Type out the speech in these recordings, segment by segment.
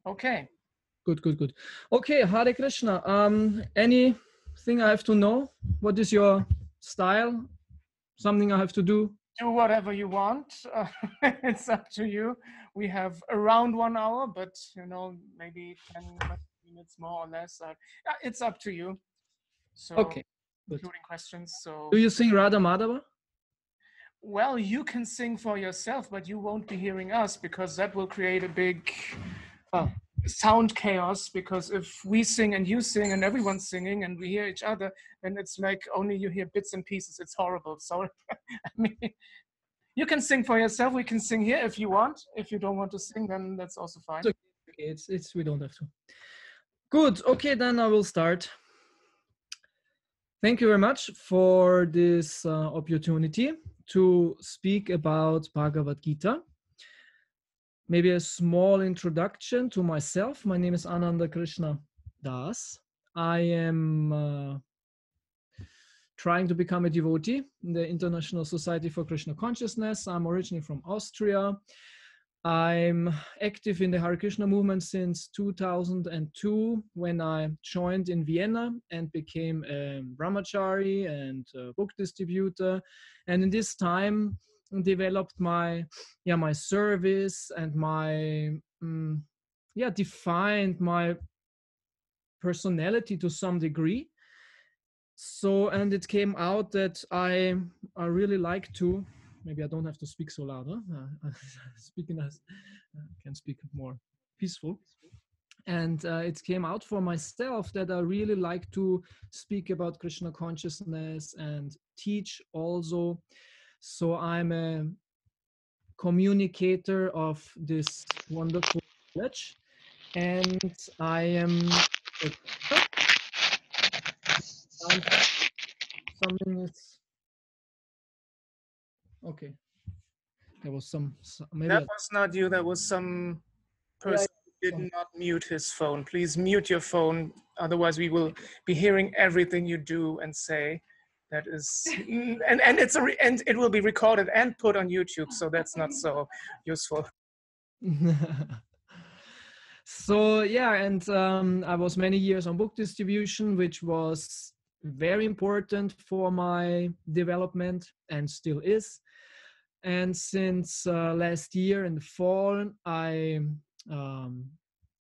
Okay. Good, good, good. Okay, Hare Krishna. Anything I have to know? What is your style? Something I have to do? Do whatever you want. It's up to you. We have around 1 hour, but you know, maybe 10 minutes more or less. It's up to you. So, Okay, good. including questions. So, Do you sing Radha Madhava? well, you can sing for yourself, but you won't be hearing us because that will create a big sound chaos. Because if we sing and you sing and everyone's singing and we hear each other, then it's like only you hear bits and pieces. It's horrible. So, I mean, you can sing for yourself. We can sing here if you want. If you don't want to sing, then that's also fine. It's okay. It's we don't have to. Good. Okay, then I will start. Thank you very much for this opportunity to speak about Bhagavad-Gita. Maybe a small introduction to myself. My name is Ananda Krishna Das. I am trying to become a devotee in the International Society for Krishna Consciousness. I'm originally from Austria. I'm active in the Hare Krishna movement since 2002 when I joined in Vienna and became a brahmachari and a book distributor. And in this time, developed my service and my defined my personality to some degree. So, and it came out that I really like to, maybe I don't have to speak so loud, huh? Speaking as can speak more peaceful. And it came out for myself that I really like to speak about Krishna consciousness and teach also. So I'm a communicator of this wonderful knowledge, and I am something is okay. There was some maybe that was not you. That was some person who did not mute his phone. Please mute your phone. Otherwise, we will be hearing everything you do and say. That is, and and it will be recorded and put on YouTube. So that's not so useful. So yeah, and I was many years on book distribution, which was very important for my development and still is. And since last year in the fall, I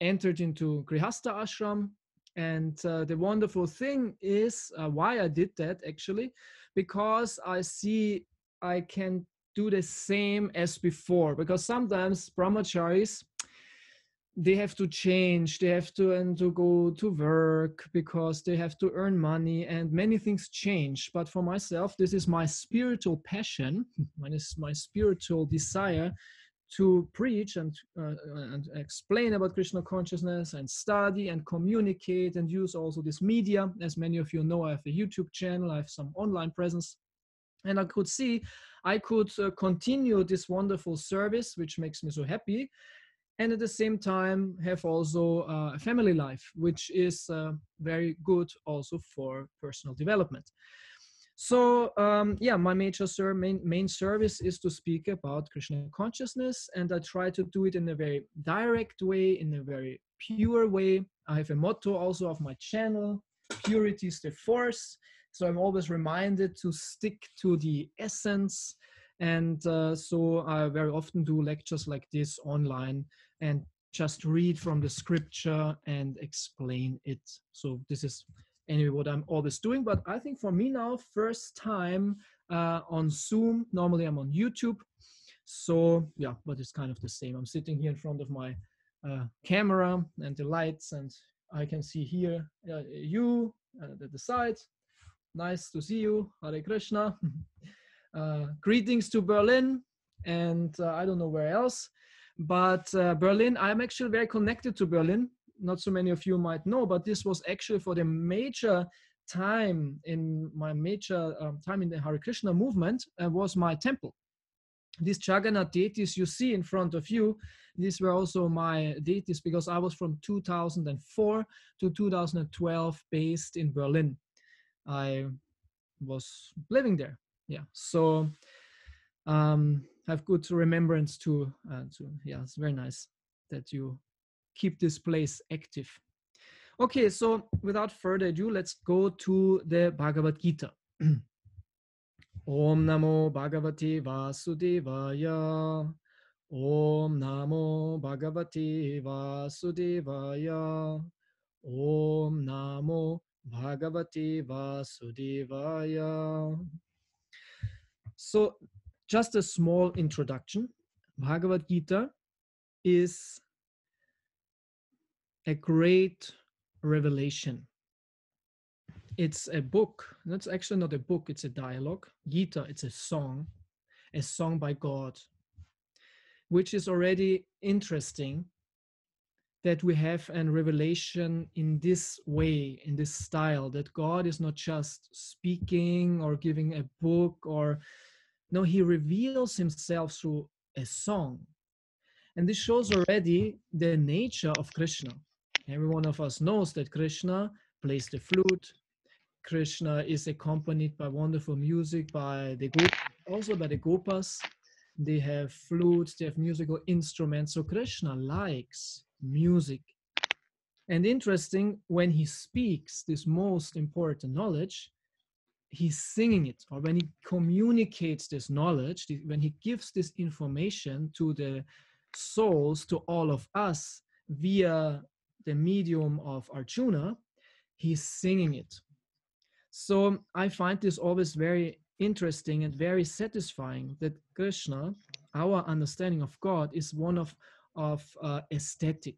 entered into Grihastha ashram. And the wonderful thing is why I did that actually, because I see I can do the same as before. Because sometimes brahmacharis, they have to change, they have to go to work because they have to earn money and many things change. But for myself, this is my spiritual passion, my spiritual desire to preach and explain about Krishna consciousness and study and communicate and use also this media. As many of you know, I have a YouTube channel, I have some online presence. And I could see I could continue this wonderful service, which makes me so happy. And at the same time have also a family life, which is very good also for personal development. So my main service is to speak about Krishna consciousness, and I try to do it in a very direct way, in a very pure way. I have a motto also of my channel: purity is the force. So I'm always reminded to stick to the essence. And so I very often do lectures like this online and just read from the scripture and explain it. So this is anyway what I'm always doing. But I think for me now, first time on Zoom. Normally I'm on YouTube. So yeah, but it's kind of the same. I'm sitting here in front of my camera and the lights, and I can see here you at the side. Nice to see you. Hare Krishna. Greetings to Berlin, and I don't know where else, but Berlin, I'm actually very connected to Berlin. Not so many of you might know, but this was actually for the major time in my time in the Hare Krishna movement, was my temple. These Jagannath deities you see in front of you, these were also my deities, because I was from 2004 to 2012 based in Berlin. I was living there. Yeah, so have good remembrance to yeah, it's very nice that you keep this place active. Okay, so without further ado, let's go to the Bhagavad-Gita. Om Namo Bhagavate Vasudevaya. Om Namo Bhagavate Vasudevaya. Om Namo Bhagavate Vasudevaya. So, just a small introduction. Bhagavad Gita is a great revelation. It's a book. That's actually not a book, it's a dialogue. Gita, it's a song by God, which is already interesting that we have a revelation in this way, in this style, that God is not just speaking or giving a book, or no, he reveals himself through a song. And this shows already the nature of Krishna. Every one of us knows that Krishna plays the flute. Krishna is accompanied by wonderful music by the also by the Gopas. They have flutes, they have musical instruments. So Krishna likes music. And interesting, when he speaks this most important knowledge, he's singing it, or when he communicates this knowledge, when he gives this information to the souls, to all of us via the medium of Arjuna, he's singing it. So I find this always very interesting and very satisfying that Krishna, our understanding of God, is one of aesthetic.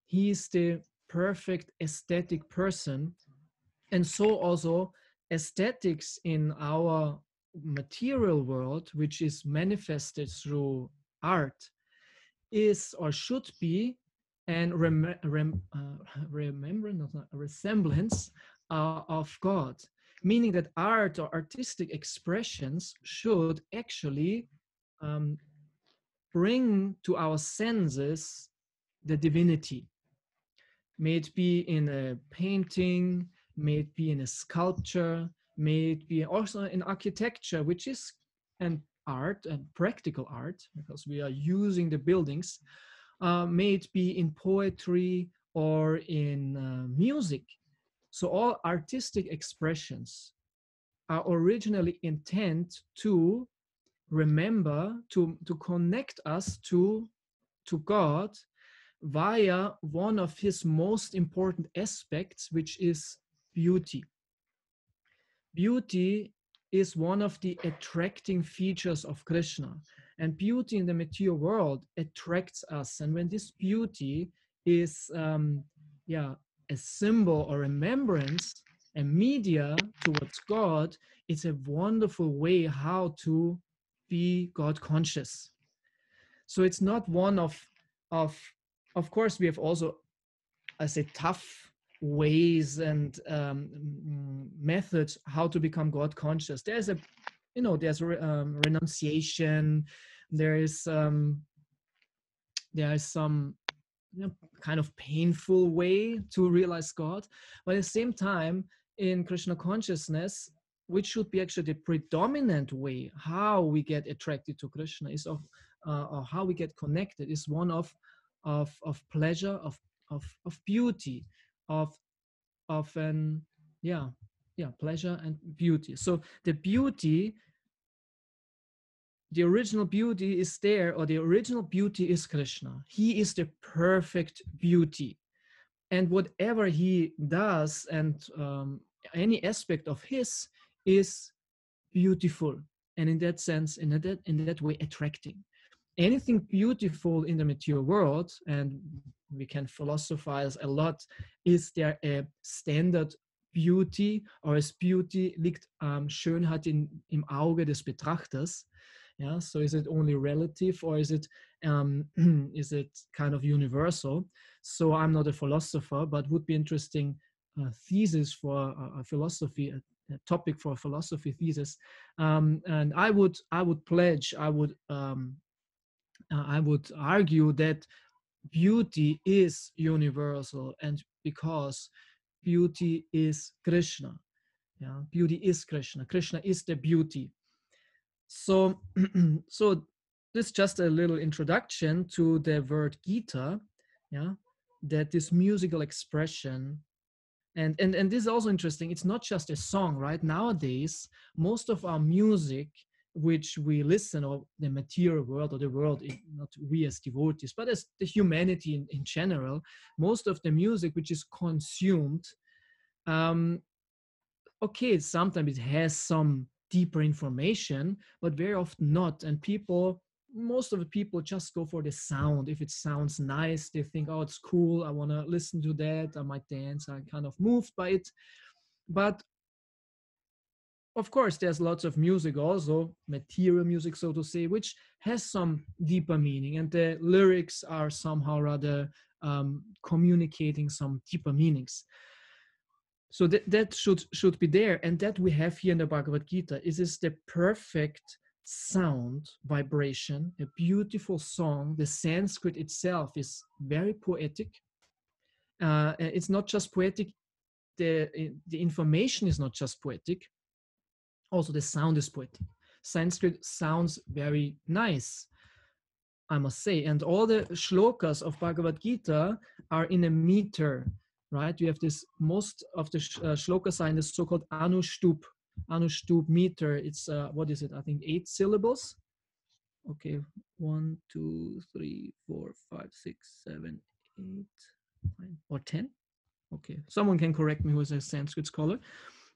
He is the perfect aesthetic person. And so also aesthetics in our material world, which is manifested through art, is or should be a resemblance of God, meaning that art or artistic expressions should actually bring to our senses the divinity. May it be in a painting, may it be in a sculpture, may it be also in architecture, which is an art, and practical art, because we are using the buildings. May it be in poetry or in music. So all artistic expressions are originally intent to remember, to connect us to God via one of his most important aspects, which is beauty. Beauty is one of the attracting features of Krishna, and beauty in the material world attracts us. And when this beauty is a symbol or remembrance, a media towards God, it's a wonderful way how to be God conscious. So it's not one of course, we have also, I say, tough ways and methods how to become God conscious. There's renunciation. There is some kind of painful way to realize God, but at the same time, in Krishna consciousness, which should be actually the predominant way how we get attracted to Krishna, is or how we get connected, is one of pleasure, of beauty, of pleasure and beauty. So the beauty, the original beauty is there, or the original beauty is Krishna. He is the perfect beauty, and whatever he does and any aspect of his is beautiful, and in that sense, in that way, attracting. Anything beautiful in the material world, and we can philosophize a lot, is there a standard beauty, or is beauty liegt Schönheit im Auge des Betrachters? Yeah, so is it only relative, or is it kind of universal? So I'm not a philosopher, but would be interesting thesis for a philosophy, a topic for a philosophy thesis. And I would pledge, I would argue that beauty is universal, and because beauty is Krishna. Yeah, beauty is Krishna. Krishna is the beauty. So, so this is just a little introduction to the word Gita. Yeah, that this musical expression, and this is also interesting, it's not just a song, right? Nowadays, most of our music which we listen, or the material world, or the world, not we as devotees, but as the humanity in general, most of the music which is consumed, okay, sometimes it has some deeper information, but very often not. And most of the people just go for the sound. If it sounds nice, they think, oh, it's cool, I want to listen to that, I might dance, I'm kind of moved by it. But of course, there's lots of music also, material music, so to say, which has some deeper meaning, and the lyrics are somehow rather communicating some deeper meanings. So that should be there, and that we have here in the Bhagavad Gita. Is the perfect sound vibration, a beautiful song. The Sanskrit itself is very poetic. It's not just poetic. The information is not just poetic. Also, the sound is poetic. Sanskrit sounds very nice, I must say. And all the shlokas of Bhagavad Gita are in a meter, right? You have this, most of the shlokas are in the so-called Anushtup meter. It's, what is it? I think 8 syllables. Okay, 1, 2, 3, 4, 5, 6, 7, 8, 9, or 10. Okay, someone can correct me who is a Sanskrit scholar.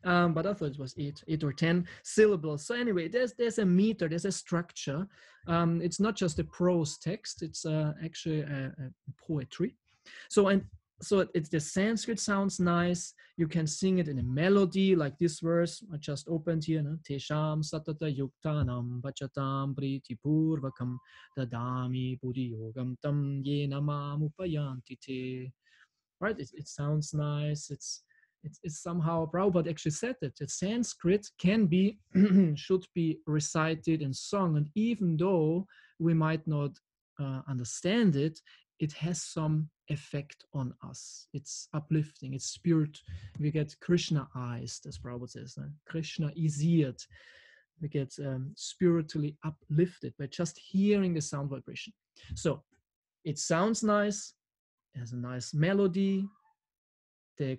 But I thought it was 8 or 10 syllables. So anyway, there's a meter, there's a structure. It's not just a prose text, it's actually a poetry. So it's, the Sanskrit sounds nice. You can sing it in a melody, like this verse I just opened here. Tesham satata yuktanam vachatam priti purvakam dadami buddhi yogam tam yena mam upayanti te. Right? It sounds nice. It's somehow, Prabhupada actually said that Sanskrit can be, should be recited and sung, and even though we might not understand it, it has some effect on us. It's uplifting, it's spirit. We get Krishna eyes, as Prabhupada says, Krishna eared. We get spiritually uplifted by just hearing the sound vibration. So it sounds nice, it has a nice melody, the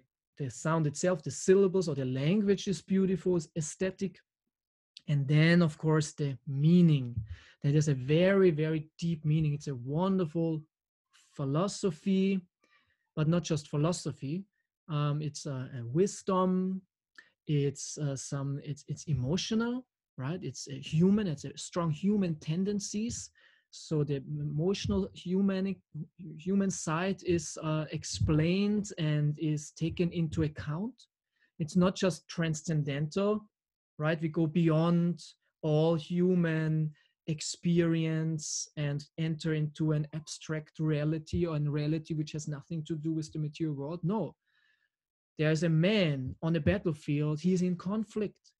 sound itself, the syllables or the language is beautiful, it's aesthetic. And then, of course, the meaning. That is a very, very deep meaning. It's a wonderful philosophy, but not just philosophy. It's a wisdom. It's it's emotional, right? It's a human. It's a strong human tendencies. So the emotional human side is explained and is taken into account. It's not just transcendental, right? We go beyond all human experience and enter into an abstract reality, or a reality which has nothing to do with the material world. No, there's a man on a battlefield, he's in conflict.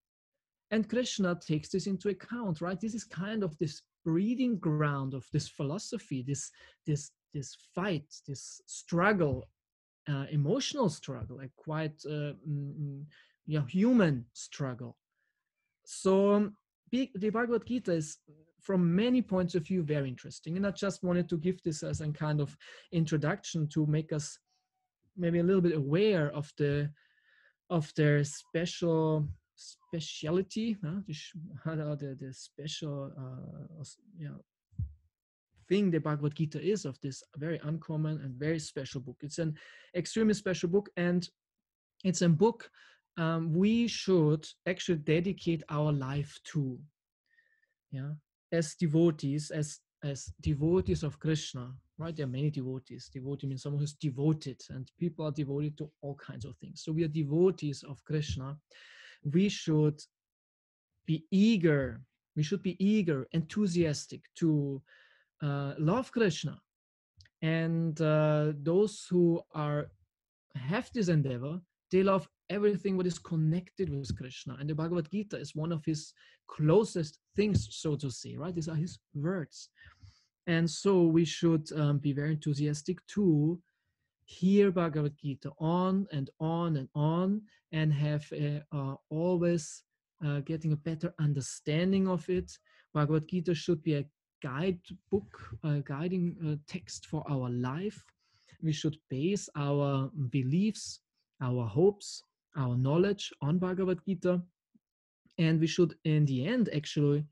And Krishna takes this into account, right? This is kind of this breeding ground of this philosophy, this fight, this struggle, emotional struggle, a quite human struggle. So the Bhagavad Gita is, from many points of view, very interesting. And I just wanted to give this as a kind of introduction to make us maybe a little bit aware of their speciality, the special thing the Bhagavad Gita is, of this very uncommon and very special book. It's an extremely special book, and it's a book we should actually dedicate our life to. Yeah, as devotees, as devotees of Krishna, right? There are many devotees. Devotee means someone who's devoted, and people are devoted to all kinds of things. So we are devotees of Krishna. We should be eager. We should be eager, enthusiastic to love Krishna. And those who have this endeavor, they love everything what is connected with Krishna. And the Bhagavad Gita is one of his closest things, so to say, right? These are his words. And so we should be very enthusiastic to hear Bhagavad Gita on and on and on, and have always getting a better understanding of it. Bhagavad Gita should be a guidebook, a guiding text for our life. we should base our beliefs, our hopes, our knowledge on Bhagavad Gita, and we should, in the end, actually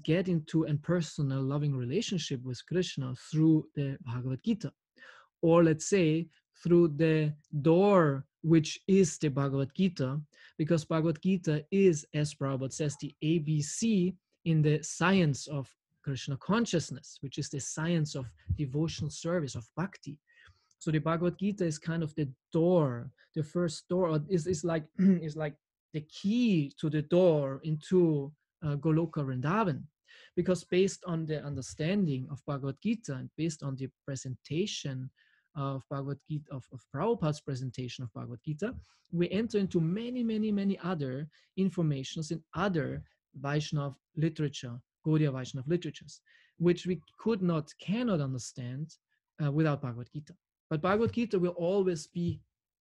get into a personal, loving relationship with Krishna through the Bhagavad Gita, or let's say through the door which is the Bhagavad Gita, because Bhagavad Gita is, as Prabhupada says, the ABC in the science of Krishna consciousness, which is the science of devotional service, of bhakti. So the Bhagavad Gita is kind of the door, the first door, or is like is like the key to the door into Goloka Vrindavan, because based on the understanding of Bhagavad Gita and based on the presentation of Bhagavad Gita, of Prabhupada's presentation of Bhagavad Gita, we enter into many other informations in other Vaishnav literature, Gaudiya Vaishnav literatures, which we cannot understand without Bhagavad Gita. But Bhagavad Gita will always be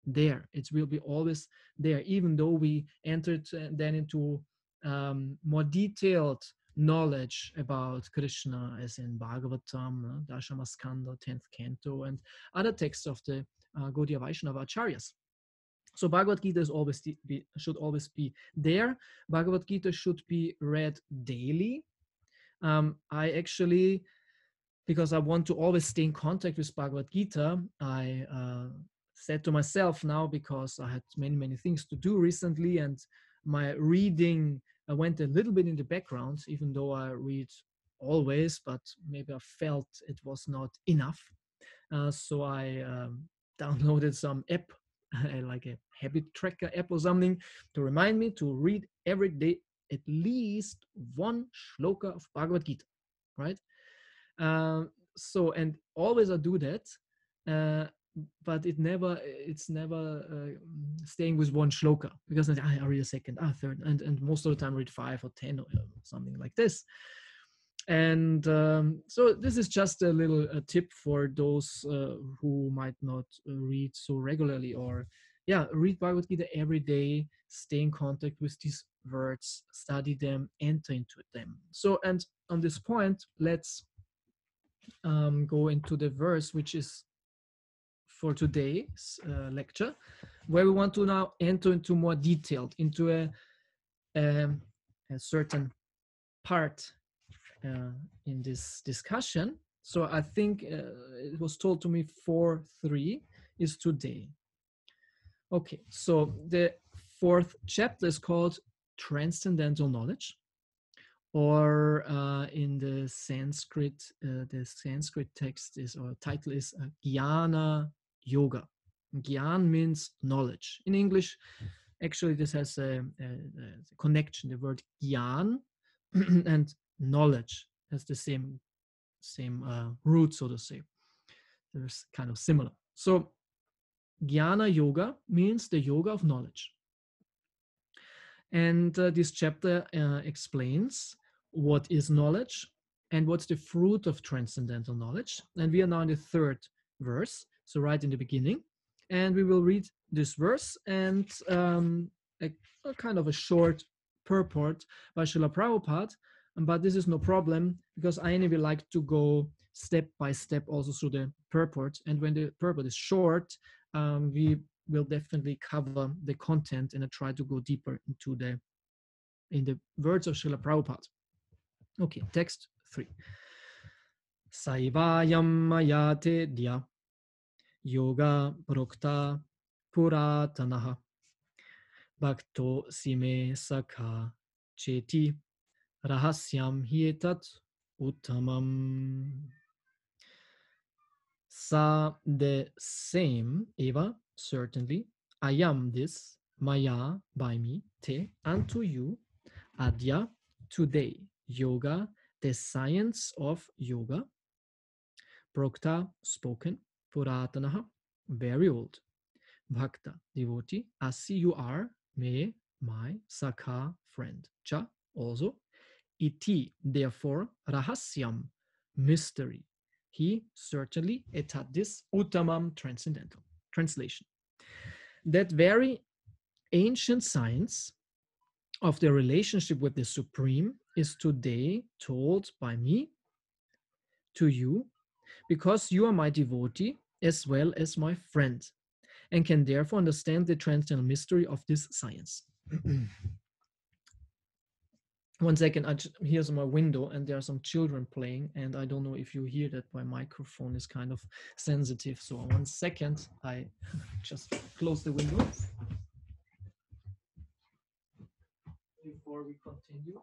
there. It will be always there, even though we entered then into more detailed knowledge about Krishna, as in Bhagavatam, Dashamaskanda, 10th Canto, and other texts of the Gaudiya Vaishnava Acharyas. So Bhagavad Gita should always be there. Bhagavad Gita should be read daily. I actually, because I want to always stay in contact with Bhagavad Gita, I said to myself now, because I had many things to do recently, and my reading went a little bit in the background, even though I read always, but maybe I felt it was not enough. So I downloaded some app, like a habit tracker app or something, to remind me to read every day at least one shloka of Bhagavad Gita, right? So, and always I do that, but it's never staying with one shloka, because I read a second, third, and most of the time I read 5 or 10 or something like this. And so this is just a little tip for those who might not read so regularly, or read Bhagavad Gita every day, stay in contact with these words, study them, enter into them. So, and on this point, let's go into the verse which is for today's lecture, where we want to now enter into more detailed, into a certain part in this discussion. So I think it was told to me 4.3 is today. Okay, so the 4th chapter is called Transcendental Knowledge, or in the Sanskrit text is, or title is Jnana Yoga. Gyan means knowledge. In English, actually, this has a connection. The word Gyan and knowledge has the same root, so to say. They're kind of similar. So Jnana Yoga means the yoga of knowledge. And this chapter explains what is knowledge and what's the fruit of transcendental knowledge. And we are now in the 3rd verse, so right in the beginning. And we will read this verse and a kind of a short purport by Srila Prabhupada. But this is no problem, because I anyway like to go step by step also through the purport. And when the purport is short, we will definitely cover the content, and I try to go deeper into in the words of Srila Prabhupada. Okay, text 3. Saivayam mayate dya yoga prokta puratanaha bhakto sime sakha cheti rahasyam hietat uttamam. Sa, the same, eva, certainly, I am this, maya, by me, te, unto you, adya, today, yoga, the science of yoga, prokta, spoken, puratanaha, very old, bhakta, devotee, asi you are, me, my, sakha, friend, cha, also, iti, therefore, rahasyam, mystery, he, certainly, etat, this, uttamam, transcendental. Translation. That very ancient science of the relationship with the Supreme is today told by me to you, because you are my devotee as well as my friend, and can therefore understand the transcendental mystery of this science. One second, here's my window and there are some children playing, and I don't know if you hear that my microphone is kind of sensitive. So 1 second, I just close the window before we continue.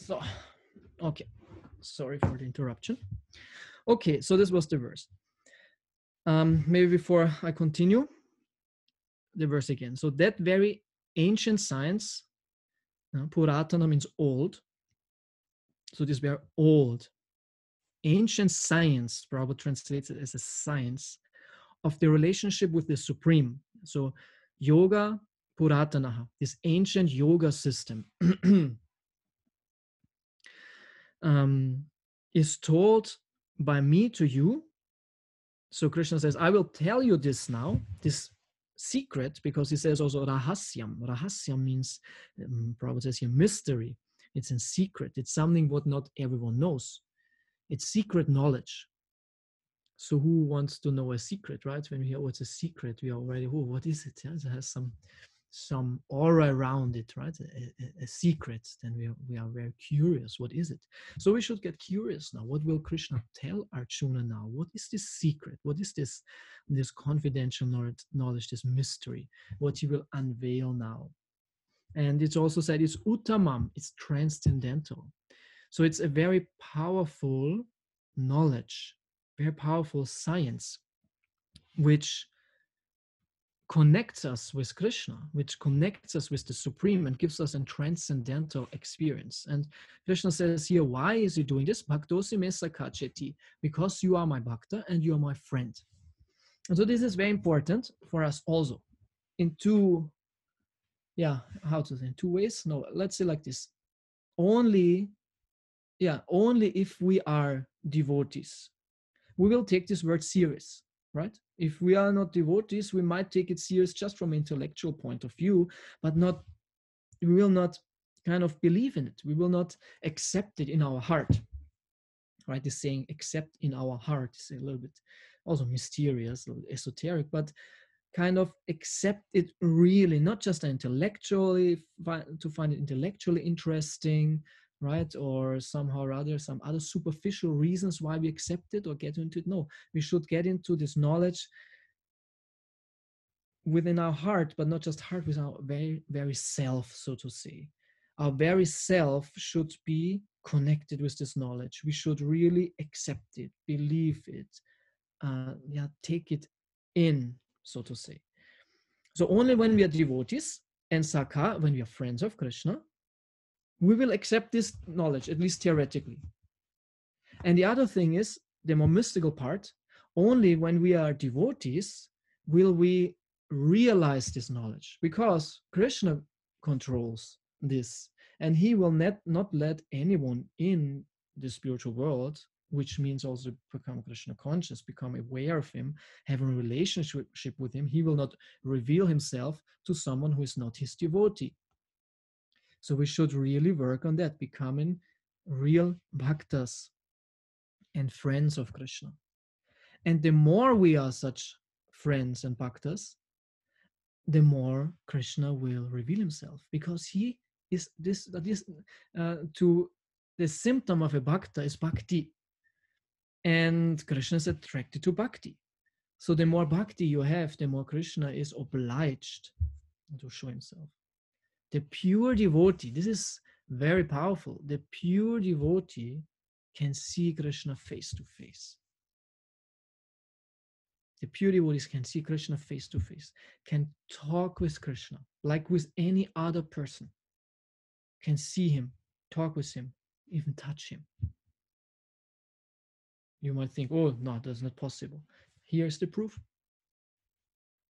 So, okay, sorry for the interruption. Okay, so this was the verse. Maybe before I continue, the verse again. So that very ancient science, Puratana means old. So this very old, ancient science, Prabhupada translates it as a science of the relationship with the Supreme. So yoga, Puratanaha, this ancient yoga system is told by me to you. So Krishna says, I will tell you this now, this secret, because he says also rahasyam. Rahasyam means, Prabhupada says here, mystery. It's in secret. It's something what not everyone knows. It's secret knowledge. So who wants to know a secret, right? When we hear, oh, it's a secret, we are already, oh, what is it? Yeah, it has some aura around it, right? A secret. Then we are very curious. What is it? So we should get curious now. What will Krishna tell Arjuna now? What is this secret? What is this confidential knowledge, this mystery? What he will unveil now? And it's also said it's uttamam, it's transcendental. So it's a very powerful knowledge, very powerful science, which connects us with Krishna, which connects us with the Supreme and gives us a transcendental experience. And Krishna says here, why is he doing this? Bhaktosi me sakacheti, because you are my bhakta and you are my friend. And so this is very important for us also in two, in two ways? No, let's say like this. Only if we are devotees, we will take this word serious, right? If we are not devotees, we might take it serious just from an intellectual point of view, but we will not kind of believe in it. We will not accept it in our heart, right? This saying, accept in our heart, is a little bit also mysterious, a little esoteric, but kind of accept it really, not just intellectually, to find it intellectually interesting, right? Or somehow or other, some other superficial reasons why we accept it or get into it. No, we should get into this knowledge within our heart, but not just heart, with our very, very self, so to say. Our very self should be connected with this knowledge. We should really accept it, believe it, take it in, so to say. So only when we are devotees and Sakha, when we are friends of Krishna, we will accept this knowledge, at least theoretically. And the other thing is, the more mystical part, only when we are devotees will we realize this knowledge, because Krishna controls this, and he will not let anyone in the spiritual world, which means also become Krishna conscious, become aware of him, have a relationship with him. He will not reveal himself to someone who is not his devotee. So we should really work on that, becoming real bhaktas and friends of Krishna. And the more we are such friends and bhaktas, the more Krishna will reveal himself, because he is to the symptom of a bhakta is bhakti. And Krishna is attracted to bhakti. So the more bhakti you have, the more Krishna is obliged to show himself. The pure devotee, this is very powerful. The pure devotee can see Krishna face to face. The pure devotees can see Krishna face to face, can talk with Krishna like with any other person, can see him, talk with him, even touch him. You might think, oh, no, that's not possible. Here's the proof.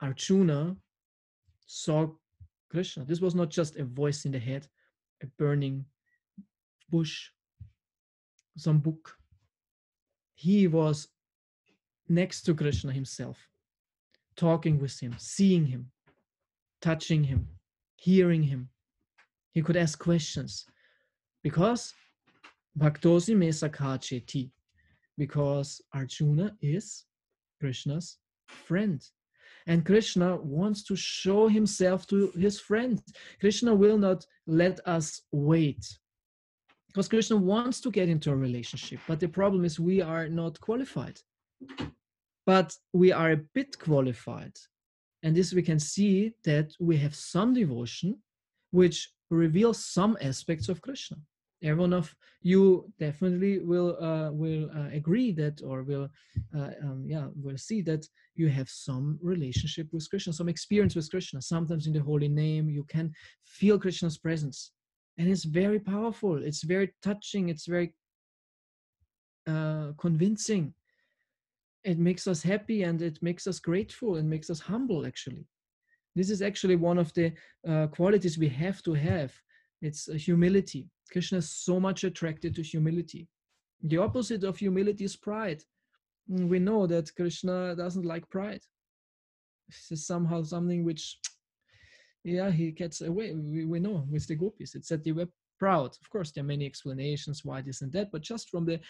Arjuna saw Krishna. This was not just a voice in the head, a burning bush, some book. He was next to Krishna himself, talking with him, seeing him, touching him, hearing him. He could ask questions because Bhaktosi me sakhacheti, because Arjuna is Krishna's friend. And Krishna wants to show himself to his friend. Krishna will not let us wait, because Krishna wants to get into a relationship. But the problem is we are not qualified. But we are a bit qualified. And this we can see that we have some devotion which reveals some aspects of Krishna. Every one of you definitely will agree that, or will see that you have some relationship with Krishna, some experience with Krishna. Sometimes in the holy name you can feel Krishna's presence, and it's very powerful. It's very touching. It's very convincing. It makes us happy, and it makes us grateful, and makes us humble. Actually, this is actually one of the qualities we have to have. It's humility. Krishna is so much attracted to humility. The opposite of humility is pride. We know that Krishna doesn't like pride. This is somehow something which, he gets away. We know with the gopis, it's that they were proud. Of course, there are many explanations why this and that, but just from the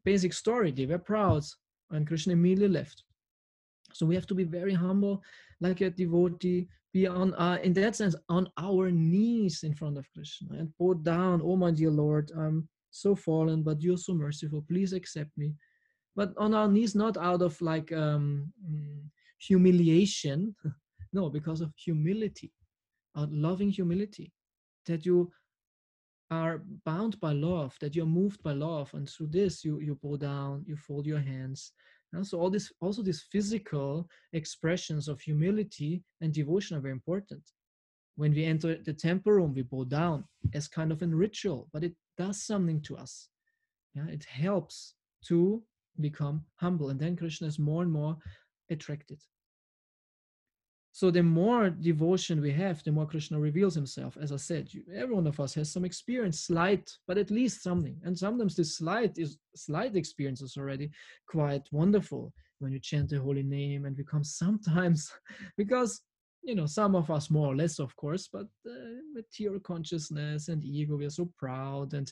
basic story, they were proud, and Krishna immediately left. So we have to be very humble, like a devotee, be on, in that sense, on our knees in front of Krishna and bow down. Oh, my dear Lord, I'm so fallen, but you're so merciful. Please accept me. But on our knees, not out of like humiliation, no, because of humility, loving humility, that you are bound by love, that you're moved by love, and through this you bow down, you fold your hands. And so all this, also these physical expressions of humility and devotion are very important. When we enter the temple room, we bow down as kind of a ritual, but it does something to us. It helps to become humble, and then Krishna is more and more attracted. So the more devotion we have, the more Krishna reveals himself. As I said, every one of us has some experience, slight, but at least something. And sometimes this slight experience is already quite wonderful when you chant the holy name, and become sometimes, because, some of us more or less, of course, but material consciousness and ego, we are so proud, and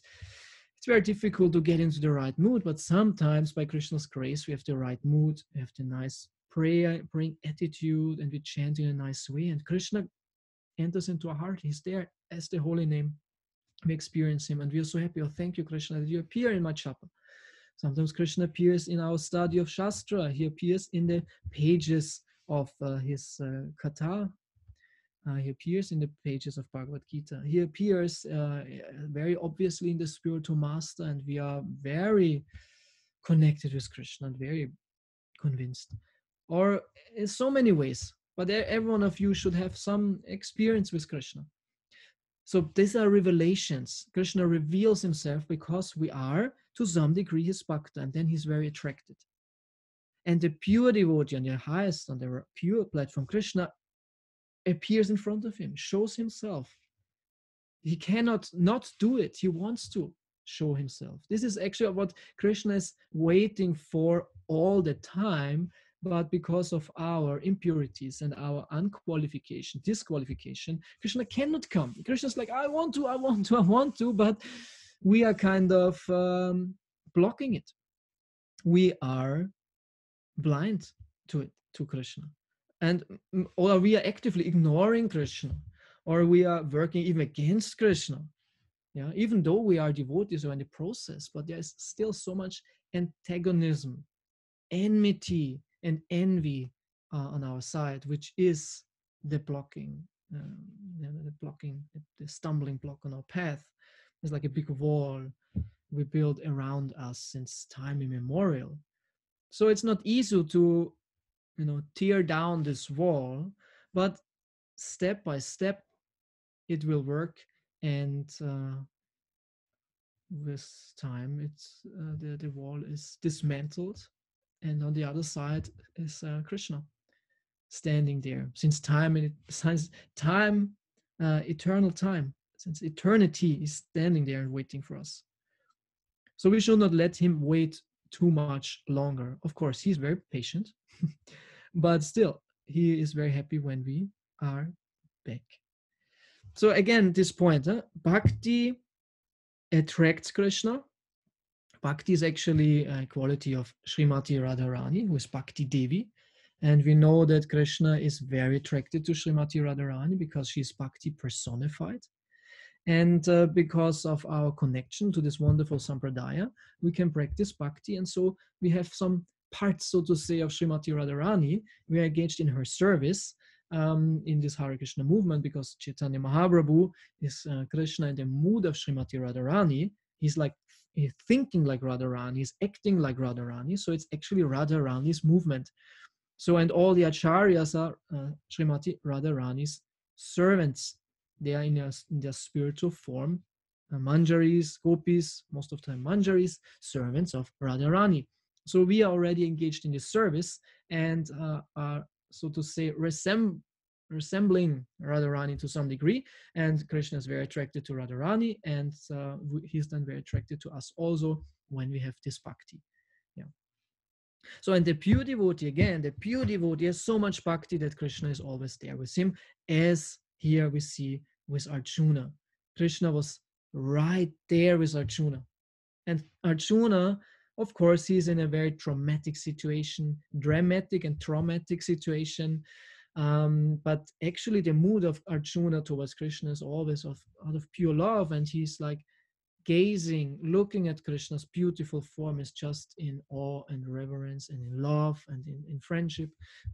it's very difficult to get into the right mood. But sometimes by Krishna's grace, we have the right mood, we have the nice praying attitude, and we chant in a nice way, and Krishna enters into our heart. He's there as the holy name. We experience him, and we are so happy. Oh, thank you, Krishna, that you appear in my chapel. Sometimes Krishna appears in our study of Shastra. He appears in the pages of his Katha. He appears in the pages of Bhagavad-Gita. He appears very obviously in the spiritual master, and we are very connected with Krishna and very convinced. Or in so many ways, but every one of you should have some experience with Krishna. So these are revelations. Krishna reveals himself because we are, to some degree, his bhakta, and then he's very attracted. And the pure devotee on the highest, on the pure platform, Krishna appears in front of him, shows himself. He cannot not do it. He wants to show himself. This is actually what Krishna is waiting for all the time, but because of our impurities and our disqualification, Krishna cannot come. Krishna's like, I want to, but we are kind of blocking it. We are blind to it, to Krishna. Or we are actively ignoring Krishna, or we are working even against Krishna. Even though we are devotees or in the process, but there is still so much antagonism, enmity, and envy on our side, which is the blocking, the stumbling block on our path. It's like a big wall we build around us since time immemorial. So it's not easy to, tear down this wall, but step by step it will work, and with time it's the wall is dismantled, and on the other side is Krishna standing there since eternal time, since eternity is standing there and waiting for us. So we should not let him wait too much longer. Of course, he's very patient, but still, he is very happy when we are back. So again, this point, Bhakti attracts Krishna. Bhakti is actually a quality of Srimati Radharani, who is Bhakti Devi. And we know that Krishna is very attracted to Srimati Radharani because she is Bhakti personified. And because of our connection to this wonderful sampradaya, we can practice Bhakti. And so we have some parts, so to say, of Srimati Radharani. We are engaged in her service in this Hare Krishna movement because Chaitanya Mahaprabhu is Krishna in the mood of Srimati Radharani. He's thinking like Radharani, he's acting like Radharani. So it's actually Radharani's movement. So, and all the acharyas are Srimati Radharani's servants. They are in their spiritual form, manjaris, gopis, most of the time manjaris, servants of Radharani. So we are already engaged in this service and are, so to say, resembling Radharani to some degree. And Krishna is very attracted to Radharani, and he's then very attracted to us also when we have this bhakti. Yeah. So, and the pure devotee, again, the pure devotee has so much bhakti that Krishna is always there with him, as here we see with Arjuna. Krishna was right there with Arjuna. And Arjuna, of course, he's in a very dramatic situation, dramatic and traumatic situation. But actually the mood of Arjuna towards Krishna is always out of pure love. And he's like gazing, looking at Krishna's beautiful form is just in awe and reverence and in love and in friendship,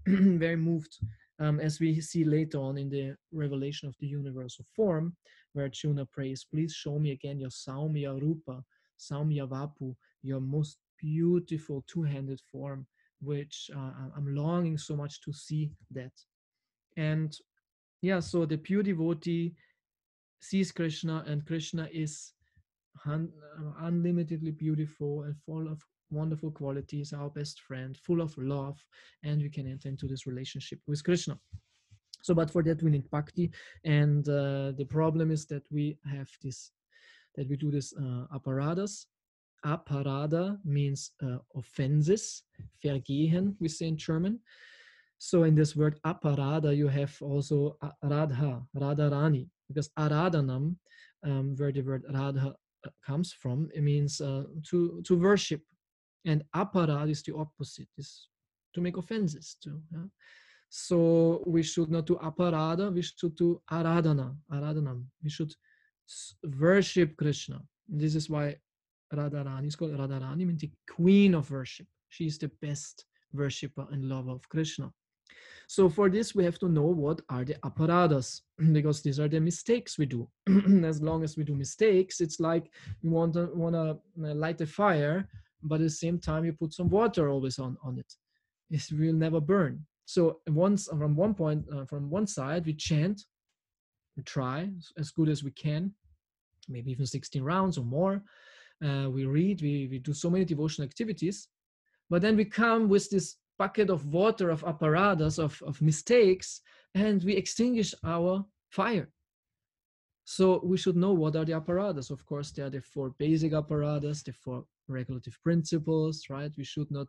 very moved. As we see later on in the revelation of the universal form, where Arjuna prays, please show me again your Saumya Rupa, Saumya Vapu, your most beautiful two-handed form, which I'm longing so much to see that. And yeah, so the pure devotee sees Krishna, and Krishna is unlimitedly beautiful and full of wonderful qualities, our best friend, full of love, and we can enter into this relationship with Krishna. So, but for that we need bhakti, and the problem is that we do this apparatus. Aparada means offenses, vergehen, we say in German. So in this word aparada, you have also Radharani, because Aradhanam, where the word Radha comes from, it means to worship. And aparad is the opposite, is to make offenses to. So we should not do aparada, we should do aradhanam. We should worship Krishna. This is why Radharani is called Radharani, means the queen of worship. She is the best worshipper and lover of Krishna. So for this, we have to know what are the aparadas, because these are the mistakes we do. As long as we do mistakes, it's like you want to light a fire, but at the same time you put some water always on it. It will never burn. So once from one side, we chant, we try as good as we can, maybe even 16 rounds or more. We read, we do so many devotional activities, but then we come with this bucket of water, of apparatus, of mistakes, and we extinguish our fire. So we should know what are the apparatus. Of course, there are the 4 basic apparatus, the 4 regulative principles, right? We should not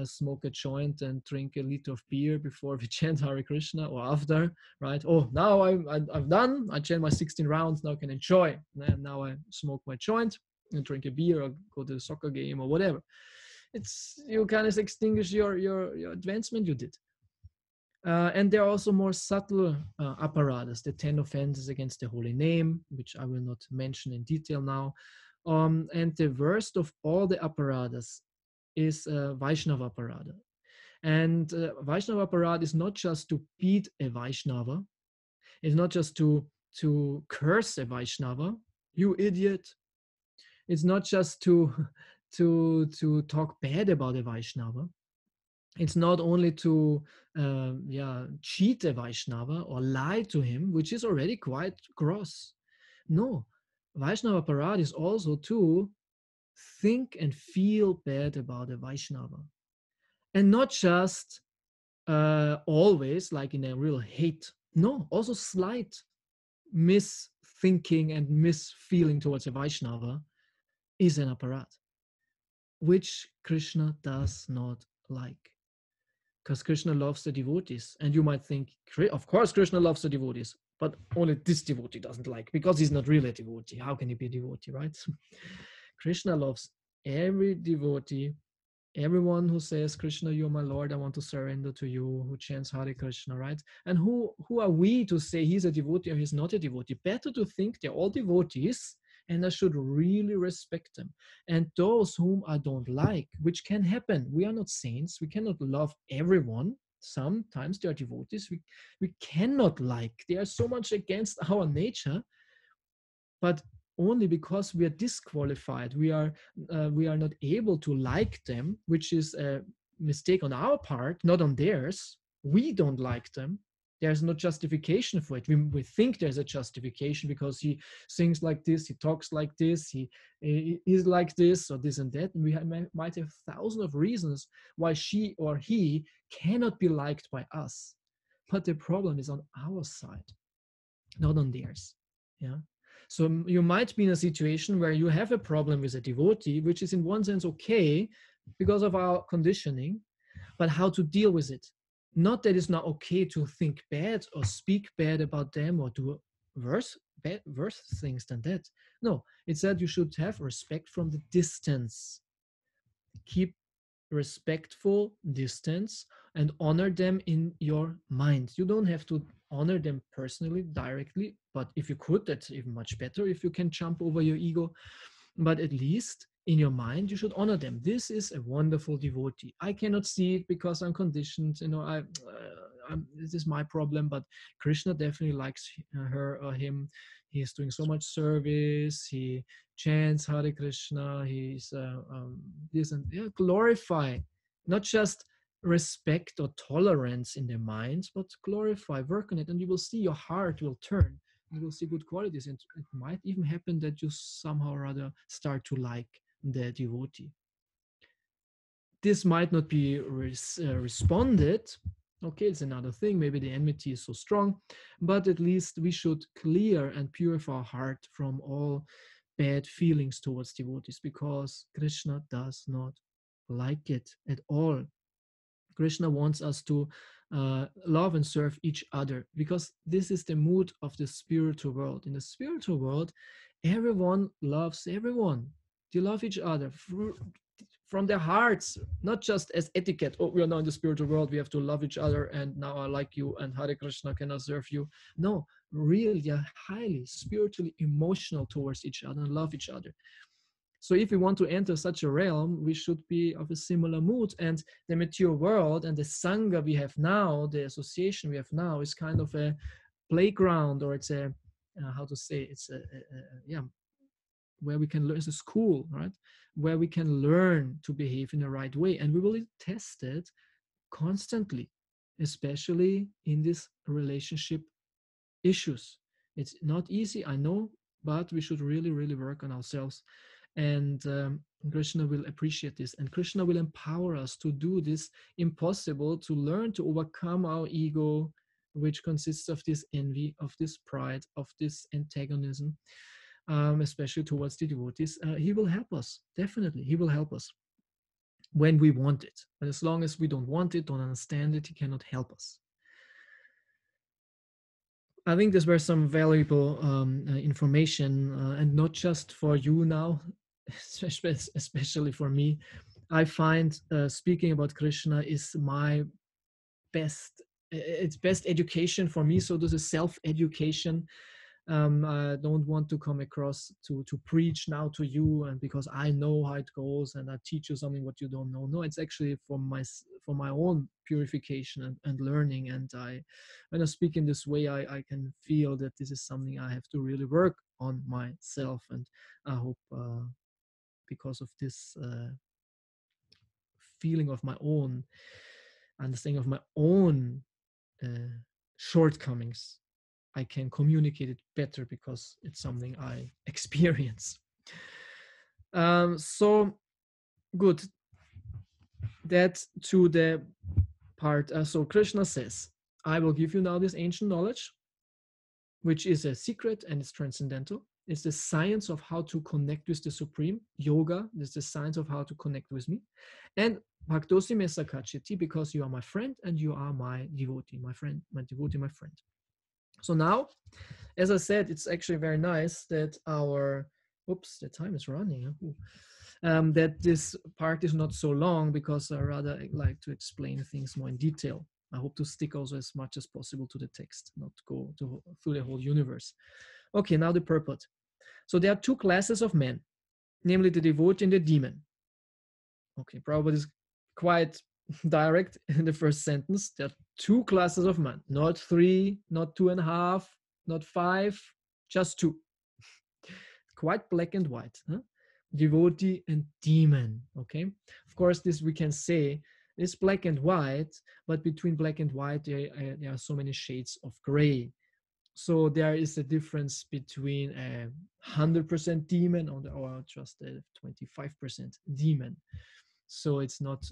smoke a joint and drink a liter of beer before we chant Hare Krishna, or after, right? Oh, now I'm done. I chant my 16 rounds. Now I can enjoy. And now I smoke my joint and drink a beer or go to the soccer game or whatever. You kind of extinguish your advancement you did. And there are also more subtle apparatus, the 10 offenses against the holy name, which I will not mention in detail now. And the worst of all the apparatus is Vaishnava apparata. And Vaishnava apparata is not just to beat a Vaishnava, it's not just to curse a Vaishnava, you idiot. It's not just to talk bad about a Vaishnava. It's not only to cheat a Vaishnava or lie to him, which is already quite gross. No, Vaishnava apparata is also to think and feel bad about a Vaishnava. And not just always like in a real hate. No, also slight misthinking and misfeeling towards a Vaishnava is an apparat, which Krishna does not like. because Krishna loves the devotees. And you might think, of course, Krishna loves the devotees, but only this devotee doesn't like, because he's not really a devotee. How can he be a devotee, right? Krishna loves every devotee, everyone who says, Krishna, you're my Lord, I want to surrender to you, who chants Hare Krishna, right? And who are we to say he's a devotee or he's not a devotee? Better to think they're all devotees, and I should really respect them. And those whom I don't like, which can happen, we are not saints, we cannot love everyone. Sometimes they are devotees we cannot like. They are so much against our nature, but only because we are disqualified, we are not able to like them, which is a mistake on our part, not on theirs. We don't like them. There's no justification for it. We think there's a justification because he sings like this, he talks like this, he is like this, or this and that. And we might have thousands of reasons why she or he cannot be liked by us. But the problem is on our side, not on theirs. Yeah. So you might be in a situation where you have a problem with a devotee, which is in one sense okay because of our conditioning, but how to deal with it. Not that it's not okay to think bad or speak bad about them or do worse things than that. No, it's that you should have respect from the distance. Keep respectful distance and honor them in your mind. You don't have to honor them personally, directly, but if you could, that's even much better if you can jump over your ego. But at least in your mind, you should honor them. This is a wonderful devotee. I cannot see it because I'm conditioned. This is my problem. But Krishna definitely likes her or him. He is doing so much service. He chants Hare Krishna. He's this and glorify, not just respect or tolerance in their minds, but glorify, work on it, and you will see your heart will turn. You will see good qualities, and it might even happen that you somehow or other start to like the devotee. This might not be responded. Okay, it's another thing. Maybe the enmity is so strong, but at least we should clear and purify our heart from all bad feelings towards devotees, because Krishna does not like it at all. Krishna wants us to love and serve each other, because this is the mood of the spiritual world. In the spiritual world, everyone loves everyone. They love each other from their hearts, not just as etiquette. Oh, we are now in the spiritual world, we have to love each other, and now I like you, and Hare Krishna, can I serve you? No, really, they are highly spiritually emotional towards each other and love each other. So if we want to enter such a realm, we should be of a similar mood. And the mature world and the Sangha we have now, the association we have now, is kind of a playground, or it's a, how to say, it's where we can learn. It's a school, right? Where we can learn to behave in the right way. And we will be tested constantly, especially in this relationship issues. It's not easy, I know, but we should really, really work on ourselves. And Krishna will appreciate this, and Krishna will empower us to do this impossible, to learn to overcome our ego, which consists of this envy, of this pride, of this antagonism, especially towards the devotees. He will help us, definitely. He will help us when we want it. But as long as we don't want it, don't understand it, he cannot help us. I think these were some valuable information, and not just for you now, especially for me. I find speaking about Krishna is my best education for me. So this is self-education. I don't want to come across to preach now to you, and because I know how it goes and I teach you something what you don't know. No, it's actually for my own purification and learning. And when I speak in this way, I can feel that this is something I have to really work on myself. And I hope because of this feeling of my own understanding of my own shortcomings, I can communicate it better because it's something I experience. So good. That to the part. So Krishna says, I will give you now this ancient knowledge, which is a secret and it's transcendental. It's the science of how to connect with the Supreme. Yoga is the science of how to connect with me. And bhaktosi me sakachiti, because you are my friend and you are my devotee, my friend, my devotee, my friend. So now, as I said, it's actually very nice that the time is running. That this part is not so long, because I rather like to explain things more in detail. I hope to stick also as much as possible to the text, not go through the whole universe. Okay, now the purport. So there are two classes of men, namely the devotee and the demon. Okay, Prabhupada is quite direct in the first sentence. There are two classes of men, not three, not 2.5, not 5, just two. Quite black and white. Huh? Devotee and demon. Okay, of course, this we can say is black and white, but between black and white, there are so many shades of gray. So there is a difference between a 100% demon or just a 25% demon. So it's not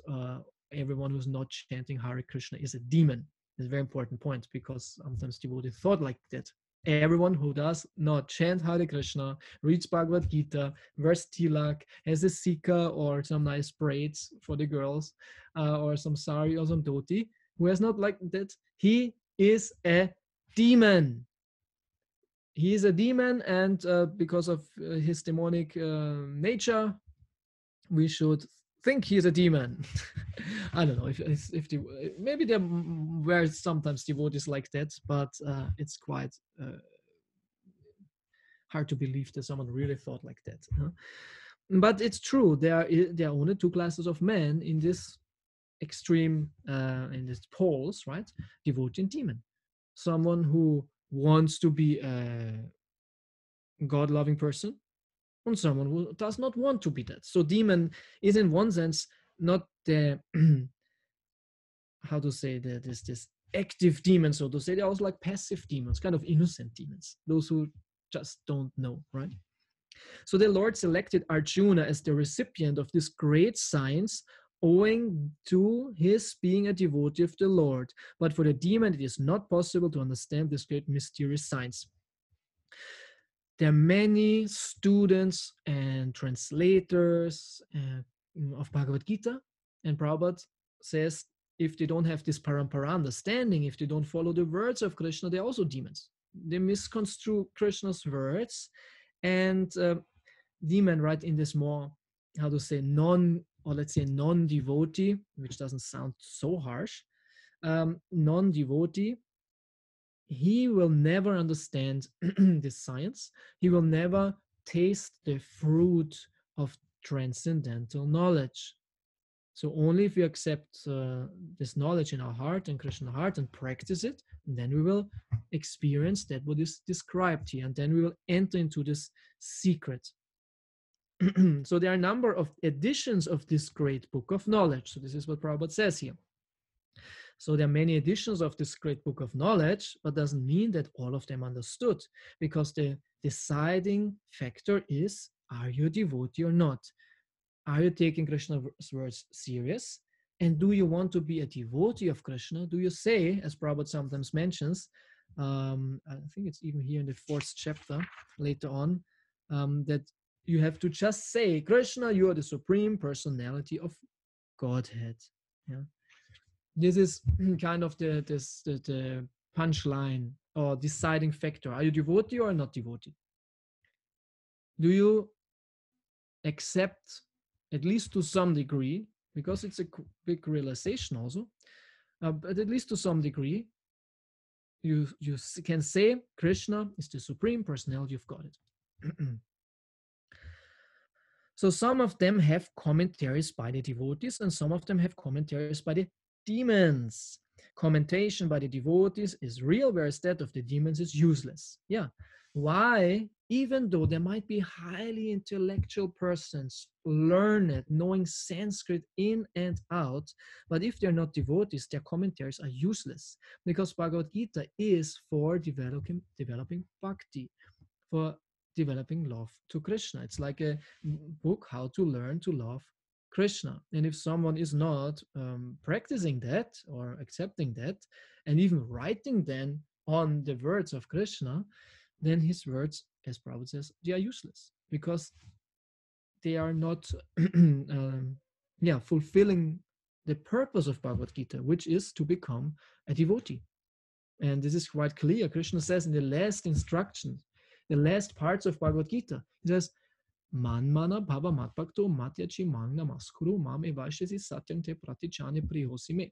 everyone who's not chanting Hare Krishna is a demon. It's a very important point, because sometimes devotees thought like that. Everyone who does not chant Hare Krishna, reads Bhagavad-Gita, wears tilak, has a sikha or some nice braids for the girls, or some sari or some dhoti, who has not like that, he is a demon. He is a demon, and because of his demonic nature, we should think he's a demon. I don't know if maybe there were sometimes devotees like that, but it's quite hard to believe that someone really thought like that. Huh? But it's true. There are only two classes of men in this extreme, in these poles, right? Devotee and demon. Someone who wants to be a God-loving person, and someone who does not want to be that. So demon is in one sense not the how to say that this active demon, so to say. They're also like passive demons, kind of innocent demons, those who just don't know, right? So the Lord selected Arjuna as the recipient of this great science, owing to his being a devotee of the Lord. But for the demon, it is not possible to understand this great mysterious science. There are many students and translators of Bhagavad Gita, and Prabhupada says if they don't have this parampara understanding, if they don't follow the words of Krishna, they're also demons. They misconstrue Krishna's words, and demon, right, in this more, how to say, non-devotee, which doesn't sound so harsh, non-devotee, he will never understand this science. He will never taste the fruit of transcendental knowledge. So only if we accept this knowledge in our heart and Krishna heart and practice it, then we will experience that what is described here, and then we will enter into this secret. So there are a number of editions of this great book of knowledge. So this is what Prabhupada says here. So there are many editions of this great book of knowledge, but doesn't mean that all of them understood, because the deciding factor is, are you a devotee or not? Are you taking Krishna's words serious? And do you want to be a devotee of Krishna? Do you say, as Prabhupada sometimes mentions, I think it's even here in the 4th chapter later on, that you have to just say, Krishna, you are the supreme personality of Godhead. Yeah. This is kind of the punchline or deciding factor. Are you devotee or not devotee? Do you accept, at least to some degree, because it's a big realization also, but at least to some degree, you can say Krishna is the supreme personality of Godhead. So some of them have commentaries by the devotees, and some of them have commentaries by the demons. Commentation by the devotees is real, whereas that of the demons is useless. Yeah. Why? Even though there might be highly intellectual persons, learned, knowing Sanskrit in and out, but if they're not devotees, their commentaries are useless, because Bhagavad Gita is for developing bhakti, for developing love to Krishna. It's like a book how to learn to love Krishna. And if someone is not practicing that or accepting that, and even writing then on the words of Krishna, then his words, as Prabhupada says, they are useless, because they are not fulfilling the purpose of Bhagavad Gita, which is to become a devotee. And this is quite clear. Krishna says in the last instructions, the last parts of Bhagavad Gita, he says, Man mana bhava mat bhakto matyachi mang namaskuru mam evashesi satyam te pratichane priyosi me.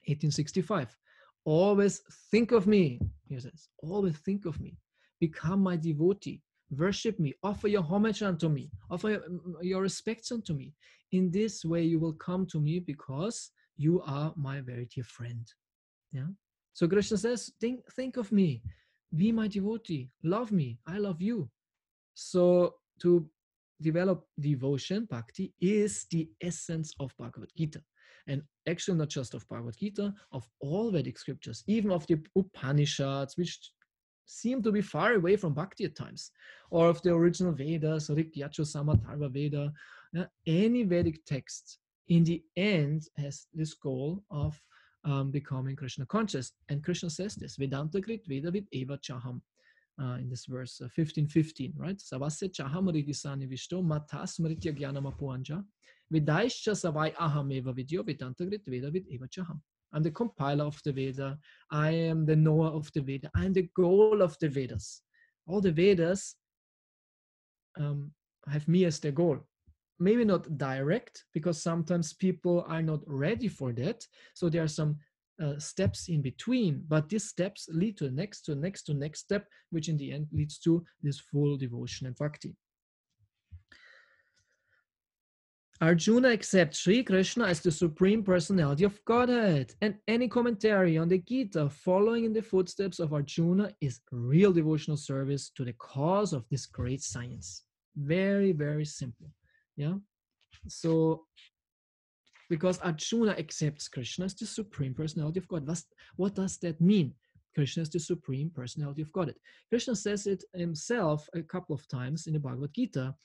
1865. Always think of me, he says. Always think of me. Become my devotee. Worship me. Offer your homage unto me. Offer your respects unto me. In this way, you will come to me because you are my very dear friend. Yeah. So Krishna says, think of me. Be my devotee. Love me. I love you. So to develop devotion, bhakti, is the essence of Bhagavad Gita. And actually not just of Bhagavad Gita, of all Vedic scriptures, even of the Upanishads, which seem to be far away from bhakti at times, or of the original Vedas, Rik, Yachu, Sama, Tharva Veda. Any Vedic text in the end has this goal of becoming Krishna conscious. And Krishna says this, Vedanta Krit Vedavid Eva Chaham. In this verse 15:15, right? Savasya chaham ridisani vishto matas mritya jnanam apuanja vidaischa savai aham eva vidyo vedanta grit veda vid eva chaham. I'm the compiler of the Veda. I am the knower of the Veda. I am the goal of the Vedas. All the Vedas have me as their goal. Maybe not direct, because sometimes people are not ready for that. So there are some steps in between, but these steps lead to the next, to the next, to the next step, which in the end leads to this full devotion and bhakti. Arjuna accepts Sri Krishna as the Supreme Personality of Godhead, and any commentary on the Gita following in the footsteps of Arjuna is real devotional service to the cause of this great science. Very, very simple. Yeah. So, because Arjuna accepts Krishna as the Supreme Personality of God. What does that mean? Krishna is the Supreme Personality of Godhead. Krishna says it himself a couple of times in the Bhagavad Gita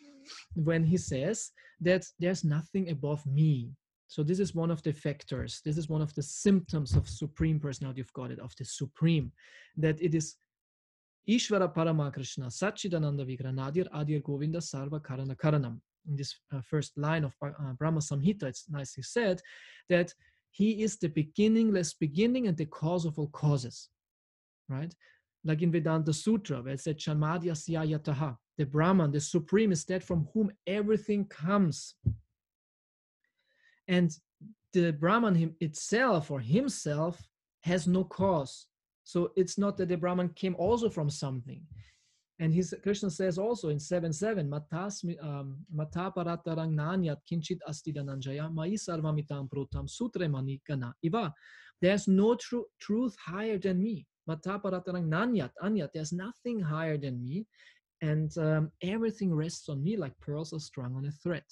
when he says that there's nothing above me. So this is one of the factors. This is one of the symptoms of Supreme Personality of Godhead, of the Supreme, that it is Ishvara Parama Krishna, Satchidananda Vigra, Nadir Adir Govinda Sarva Karana Karanam. In this first line of Brahma Samhita, it's nicely said that he is the beginningless beginning and the cause of all causes, right? Like in Vedanta Sutra, where it said, Chanmadya Syayataha, the Brahman, the Supreme, is that from whom everything comes. And the Brahman itself or himself has no cause. So it's not that the Brahman came also from something. And Krishna says also in 7.7, Mata paratarang nanyat kinchit asti dananjaya mai sarvamitam protam sutre manikana iva. There's no truth higher than me. Mata paratarang nanyat, anyat, there's nothing higher than me. And everything rests on me like pearls are strung on a thread.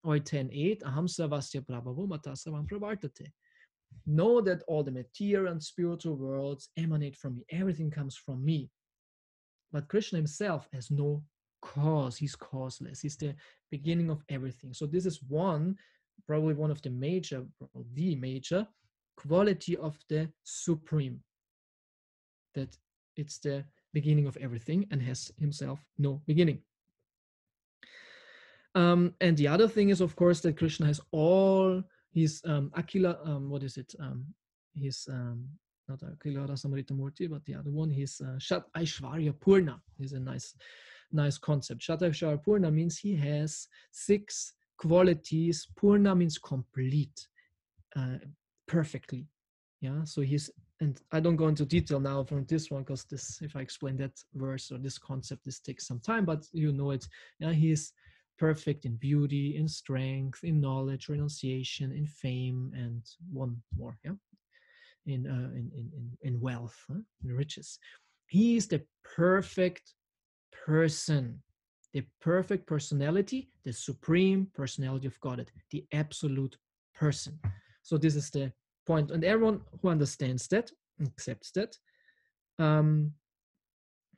Or 10.8, aham sarvasya prabhavo mata sarvam pravartate. Know that all the material and spiritual worlds emanate from me. Everything comes from me. But Krishna himself has no cause. He's causeless. He's the beginning of everything. So this is probably one of the major quality of the Supreme. That it's the beginning of everything and has himself no beginning. And the other thing is, of course, that Krishna has all his his not Akila Rasamrita Murti, but the other one, his Shat Aishvarya Purna is a nice concept. Shat Aishvarya Purna means he has 6 qualities. Purna means complete, perfectly. Yeah, so and I don't go into detail now from this one, because if I explain that verse or this concept, this takes some time, but you know it. Yeah, he is perfect in beauty, in strength, in knowledge, renunciation, in fame, and one more. Yeah. In wealth, in riches. He is the perfect person, the perfect personality, the Supreme Personality of Godhead, the absolute person. So this is the point, and everyone who understands that, accepts that,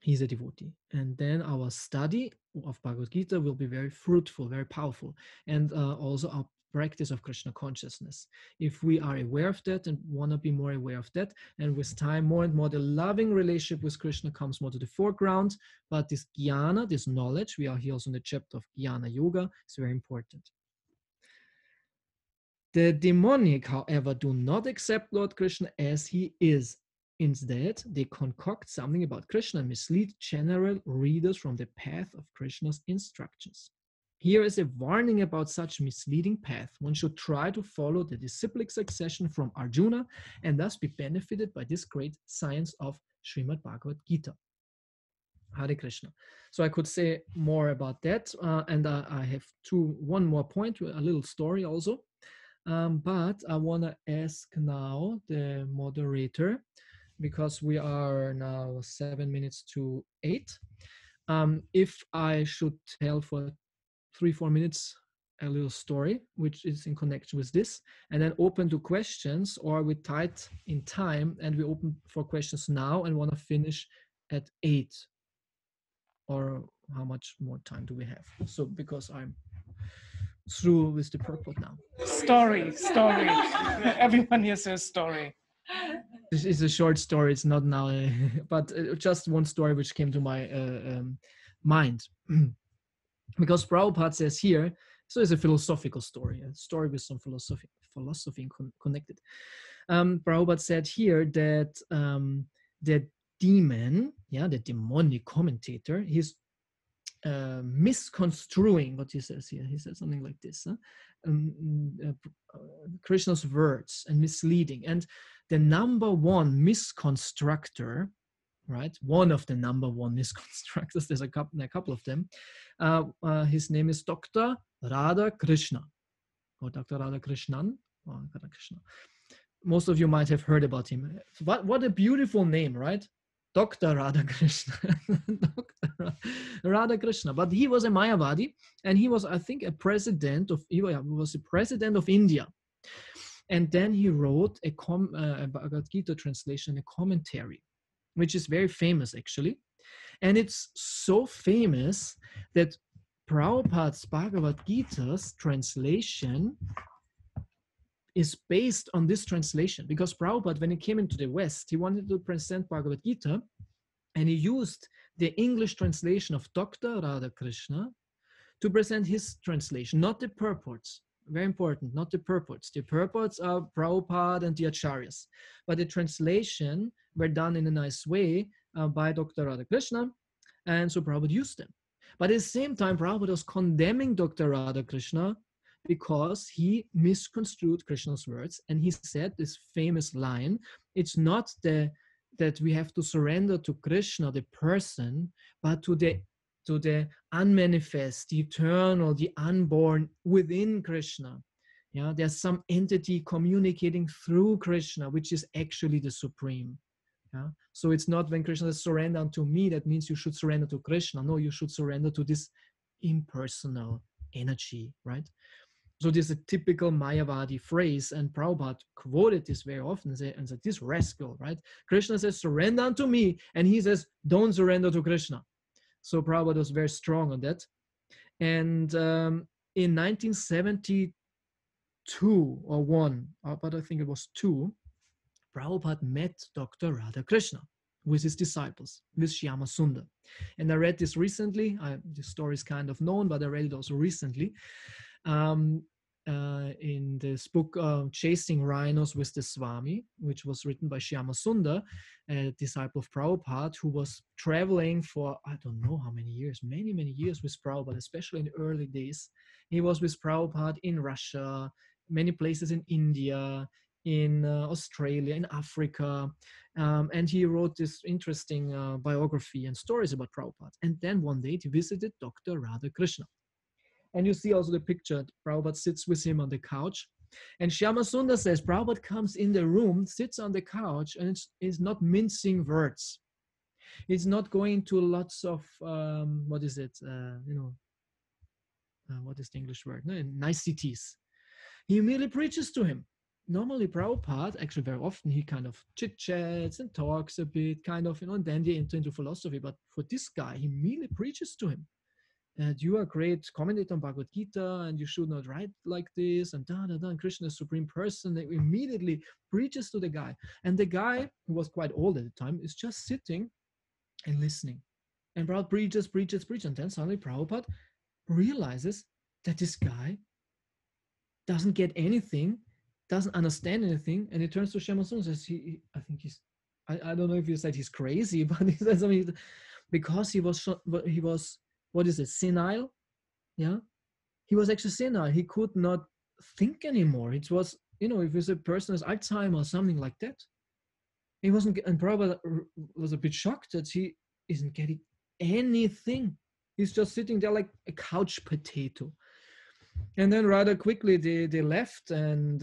he's a devotee. And then our study of Bhagavad Gita will be very fruitful, very powerful, and also our practice of Krishna consciousness. If we are aware of that and want to be more aware of that, and with time, more and more, the loving relationship with Krishna comes more to the foreground. But this jnana, this knowledge, we are here also in the chapter of Jnana Yoga, is very important. The demonic, however, do not accept Lord Krishna as he is. Instead, they concoct something about Krishna and mislead general readers from the path of Krishna's instructions. Here is a warning about such misleading path. One should try to follow the disciplic succession from Arjuna and thus be benefited by this great science of Srimad Bhagavad-Gita. Hare Krishna. So I could say more about that, and I have one more point, a little story also. But I want to ask now the moderator, because we are now 7 minutes to 8. If I should tell for 3-4 minutes a little story, which is in connection with this, and then open to questions, or we tight in time and we open for questions now and want to finish at 8, or how much more time do we have? So because I'm through with the purport now. Story. Everyone here says story. This is a short story. It's not now, but just one story which came to my mind. Because Prabhupada says here, so it's a philosophical story, a story with some philosophy connected. Prabhupada said here that the demon, the demonic commentator, he's misconstruing what he says here. He said something like this, Krishna's words, and misleading. And the number one misconstructor, right? One of the number one misconstructors, there's a couple of them. His name is Dr. Radha Krishna, or Dr. Radha Krishnan, or Radha Krishna. Most of you might have heard about him. What a beautiful name, right? Dr. Radha Krishna. Dr. Radha Krishna. But he was a Mayavadi, and he was, I think, he was a president of India. And then he wrote a Bhagavad-Gita translation, a commentary, which is very famous, actually. And it's so famous that Prabhupada's Bhagavad-Gita's translation is based on this translation, because Prabhupada, when he came into the West, he wanted to present Bhagavad-Gita, and he used the English translation of Dr. Radha Krishna to present his translation, not the purports. Very important, not the purports. The purports are Prabhupada and the Acharyas, but the translation were done in a nice way by Dr. Radha Krishna, and so Prabhupada used them. But at the same time, Prabhupada was condemning Dr. Radha Krishna because he misconstrued Krishna's words, and he said this famous line, it's not that we have to surrender to Krishna, the person, but to the unmanifest, the eternal, the unborn within Krishna. Yeah, there's some entity communicating through Krishna, which is actually the supreme. Yeah, so it's not when Krishna says surrender unto me, that means you should surrender to Krishna. No, you should surrender to this impersonal energy, right? So this is a typical Mayavadi phrase, and Prabhupada quoted this very often and said, this rascal, right? Krishna says, surrender unto me, and he says, don't surrender to Krishna. So Prabhupada was very strong on that. And in 1972 or 1, but I think it was 2, Prabhupada met Dr. Radha Krishna with his disciples, with Shyama Sundar. And I read this recently. The story is kind of known, but I read it also recently. In this book, Chasing Rhinos with the Swami, which was written by Shyama Sundar, a disciple of Prabhupada, who was traveling for, I don't know how many years, many years with Prabhupada, especially in the early days. He was with Prabhupada in Russia, many places in India, in Australia, in Africa, and he wrote this interesting biography and stories about Prabhupada. And then one day he visited Dr. Radha Krishna. And you see also the picture, Prabhupada sits with him on the couch. And Shyama Sundar says, Prabhupada comes in the room, sits on the couch, and is not mincing words. He's not going to lots of, what is it, what is the English word? No, niceties. He merely preaches to him. Normally Prabhupada, actually very often, he kind of chit-chats and talks a bit, kind of, and then they enter into philosophy. But for this guy, he merely preaches to him. And you are a great commentator on Bhagavad Gita, and you should not write like this, and and Krishna is supreme person. They immediately preaches to the guy. And the guy, who was quite old at the time, is just sitting and listening. And Prabhupada preaches. And then suddenly Prabhupada realizes that this guy doesn't get anything, doesn't understand anything, and he turns to Shema Tsung and says, I think he's, I don't know if he said he's crazy, but he said something, because he was, what is it, senile? Yeah, he was actually senile. He could not think anymore. It was, if it's a person has Alzheimer or something like that, he wasn't, and Prabhupada was a bit shocked that he isn't getting anything. He's just sitting there like a couch potato. And then rather quickly they left, and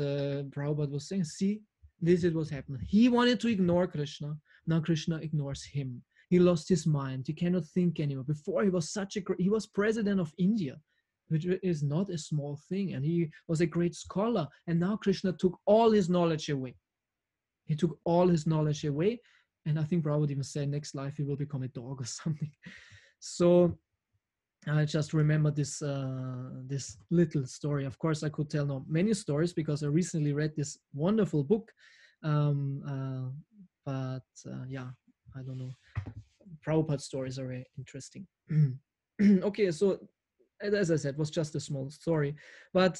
Prabhupada was saying, see, this is what's happening. He wanted to ignore Krishna. Now Krishna ignores him. He lost his mind. He cannot think anymore. Before he was he was president of India, which is not a small thing. And he was a great scholar. And now Krishna took all his knowledge away. He took all his knowledge away. And I think Prabhupada even said next life he will become a dog or something. So I just remember this this little story. Of course, I could tell now many stories because I recently read this wonderful book. But yeah, I don't know. Prabhupada stories are very interesting. Okay, so as I said, it was just a small story. But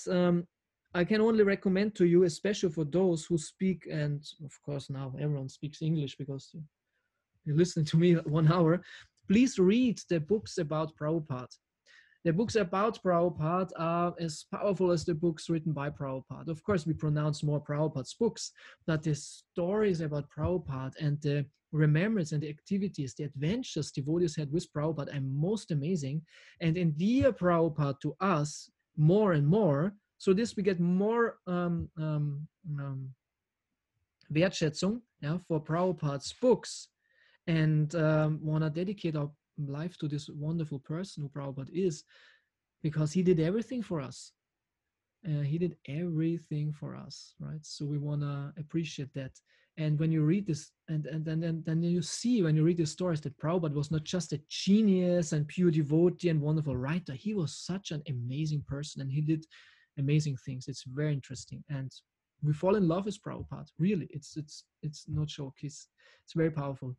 I can only recommend to you, especially for those who speak, and of course now everyone speaks English because you listen to me 1 hour, please read the books about Prabhupada. The books about Prabhupada are as powerful as the books written by Prabhupada. Of course, we pronounce more Prabhupada's books, but the stories about Prabhupada and the remembrance and the activities, the adventures devotees had with Prabhupada are most amazing and endear Prabhupada to us more and more. So this we get more Wertschätzung, yeah, for Prabhupada's books, and want to dedicate our life to this wonderful person who Prabhupada is, because he did everything for us. He did everything for us, right? So we want to appreciate that. And when you read this, and then you see, when you read the stories, that Prabhupada was not just a genius and pure devotee and wonderful writer. He was such an amazing person, and he did amazing things. It's very interesting, and we fall in love with Prabhupada. Really, it's not joke. It's very powerful.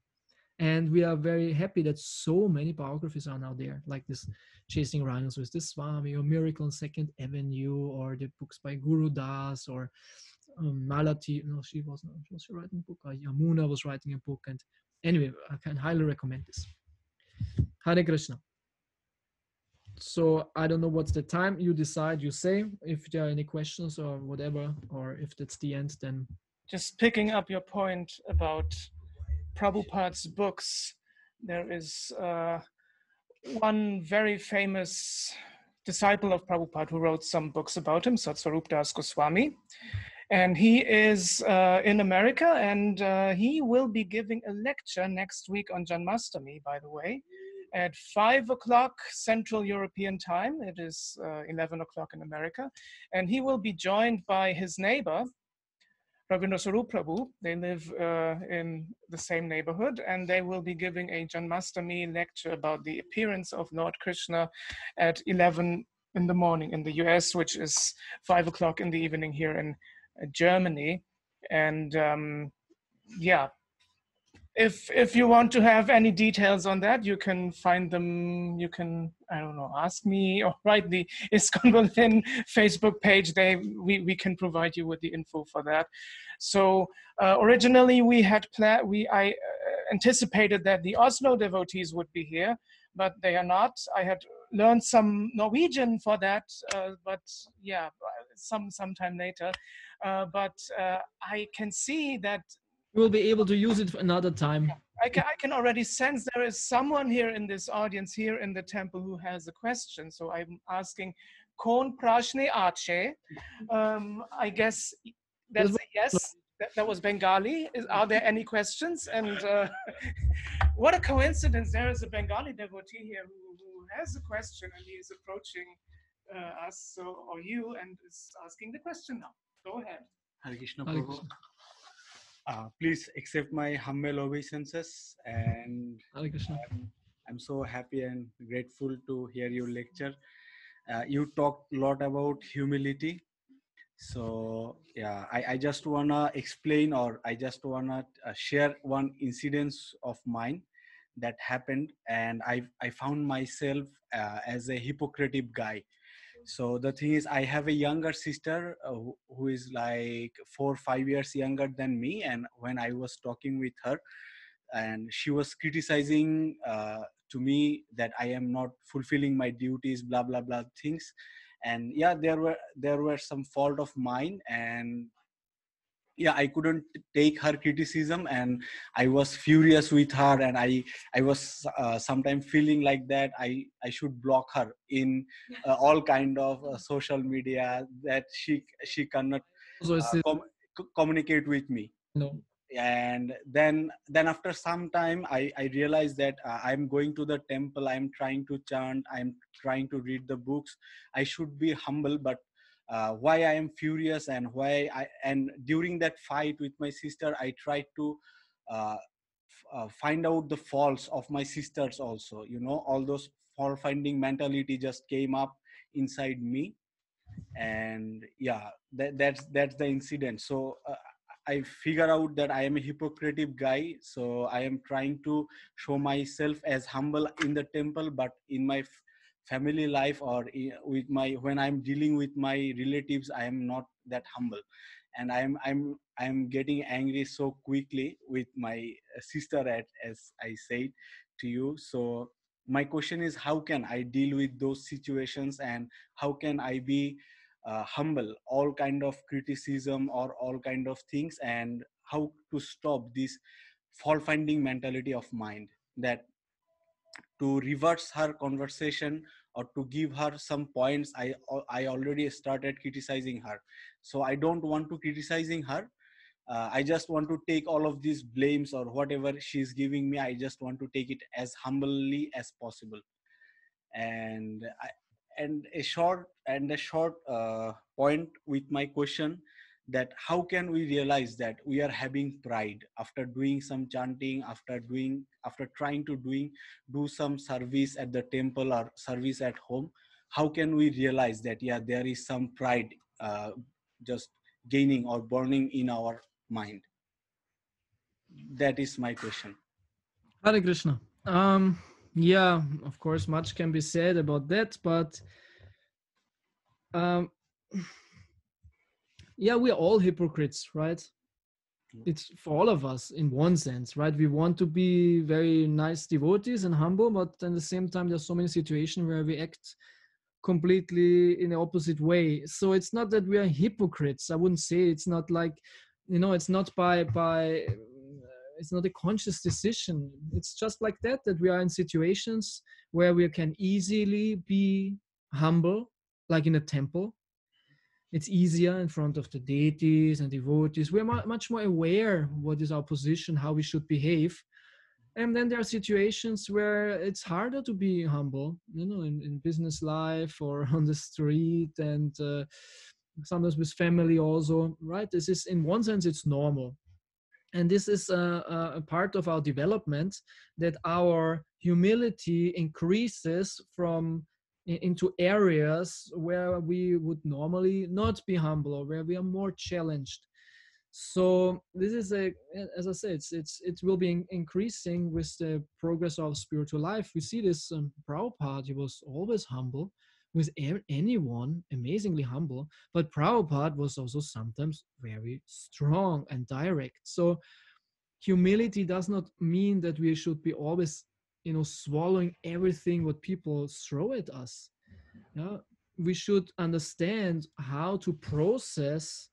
And we are very happy that so many biographies are now there, like this Chasing Rhinos with the Swami, or Miracle on Second Avenue, or the books by Guru Das, or Malati. No, she was writing a book. Yamuna was writing a book. And anyway, I can highly recommend this. Hare Krishna. So I don't know what's the time. You decide, you say, if there are any questions or whatever, or if that's the end, then. Just picking up your point about Prabhupada's books, there is one very famous disciple of Prabhupada who wrote some books about him, Satsvarup Das Goswami. And he is in America, and he will be giving a lecture next week on Janmashtami, by the way, at 5 o'clock Central European time. It is 11 o'clock in America. And he will be joined by his neighbor, Ravindra Sarup Prabhu. They live in the same neighborhood, and they will be giving a Janmashtami lecture about the appearance of Lord Krishna at 11 in the morning in the US, which is 5 o'clock in the evening here in Germany. And yeah, if you want to have any details on that, you can find them. You can, I don't know, ask me or write the ISKCON Berlin Facebook page. We can provide you with the info for that. So originally we had I anticipated that the Oslo devotees would be here, but they are not. I had learned some Norwegian for that, but yeah, sometime later. But I can see that you will be able to use it for another time. I can already sense there is someone here in this audience, here in the temple, who has a question. So I'm asking, Kon Prashne Ache. I guess that's a yes. That was Bengali. Are there any questions? And what a coincidence. There is a Bengali devotee here who has a question, and he is approaching us, or you, and is asking the question now. Go ahead. Hare Krishna Prabhu. Please accept my humble obeisances, and I'm so happy and grateful to hear your lecture. You talked a lot about humility. So yeah, I just wanna explain, or I just wanna share one incident of mine that happened, and I found myself as a hypocritic guy. So the thing is, I have a younger sister who is like 4 or 5 years younger than me, and when I was talking with her, and she was criticizing to me that I am not fulfilling my duties, blah blah blah things. And yeah, there were some fault of mine, and yeah, I couldn't take her criticism, and I was furious with her, and I was sometimes feeling like that I should block her in all kind of social media, that she cannot So it's communicate with me. no. And then after some time I realized that I'm going to the temple, I'm trying to chant, I'm trying to read the books, I should be humble. But why I am furious, and and during that fight with my sister, I tried to find out the faults of my sisters also. All those fault finding mentality just came up inside me. And yeah, that's the incident. So I figure out that I am a hypocritic guy, so I am trying to show myself as humble in the temple, but in my family life, or with my, when I'm dealing with my relatives, I am not that humble. And I'm getting angry so quickly with my sister, as I said to you. So my question is, how can I deal with those situations, and how can I be humble all kind of criticism or all kind of things, and how to stop this fault finding mentality of mind, that to reverse her conversation or to give her some points, I already started criticizing her. So I don't want to criticizing her. I just want to take all of these blames or whatever she's giving me, I just want to take it as humbly as possible. And a short point with my question, that how can we realize that we are having pride after doing some chanting, after trying to do some service at the temple or service at home? How can we realize that, yeah, there is some pride just gaining or burning in our mind? That is my question. Hare Krishna. Yeah, of course, much can be said about that, but yeah, we're all hypocrites, right? It's for all of us in one sense, right? We want to be very nice devotees and humble, but at the same time, there's so many situations where we act completely in the opposite way. So it's not that we are hypocrites. I wouldn't say. It's not like, it's not by it's not a conscious decision. It's just like that we are in situations where we can easily be humble, like in a temple. It's easier in front of the deities and devotees. We're much more aware what is our position, how we should behave. And then there are situations where it's harder to be humble, in business life or on the street, and sometimes with family also, right? This is, in one sense, it's normal. And this is a part of our development, that our humility increases into areas where we would normally not be humble, or where we are more challenged. So this is as I said, it will be increasing with the progress of spiritual life. We see this. Prabhupada, he was always humble with anyone, amazingly humble. But Prabhupada was also sometimes very strong and direct. So humility does not mean that we should be always, swallowing everything what people throw at us. Yeah, we should understand how to process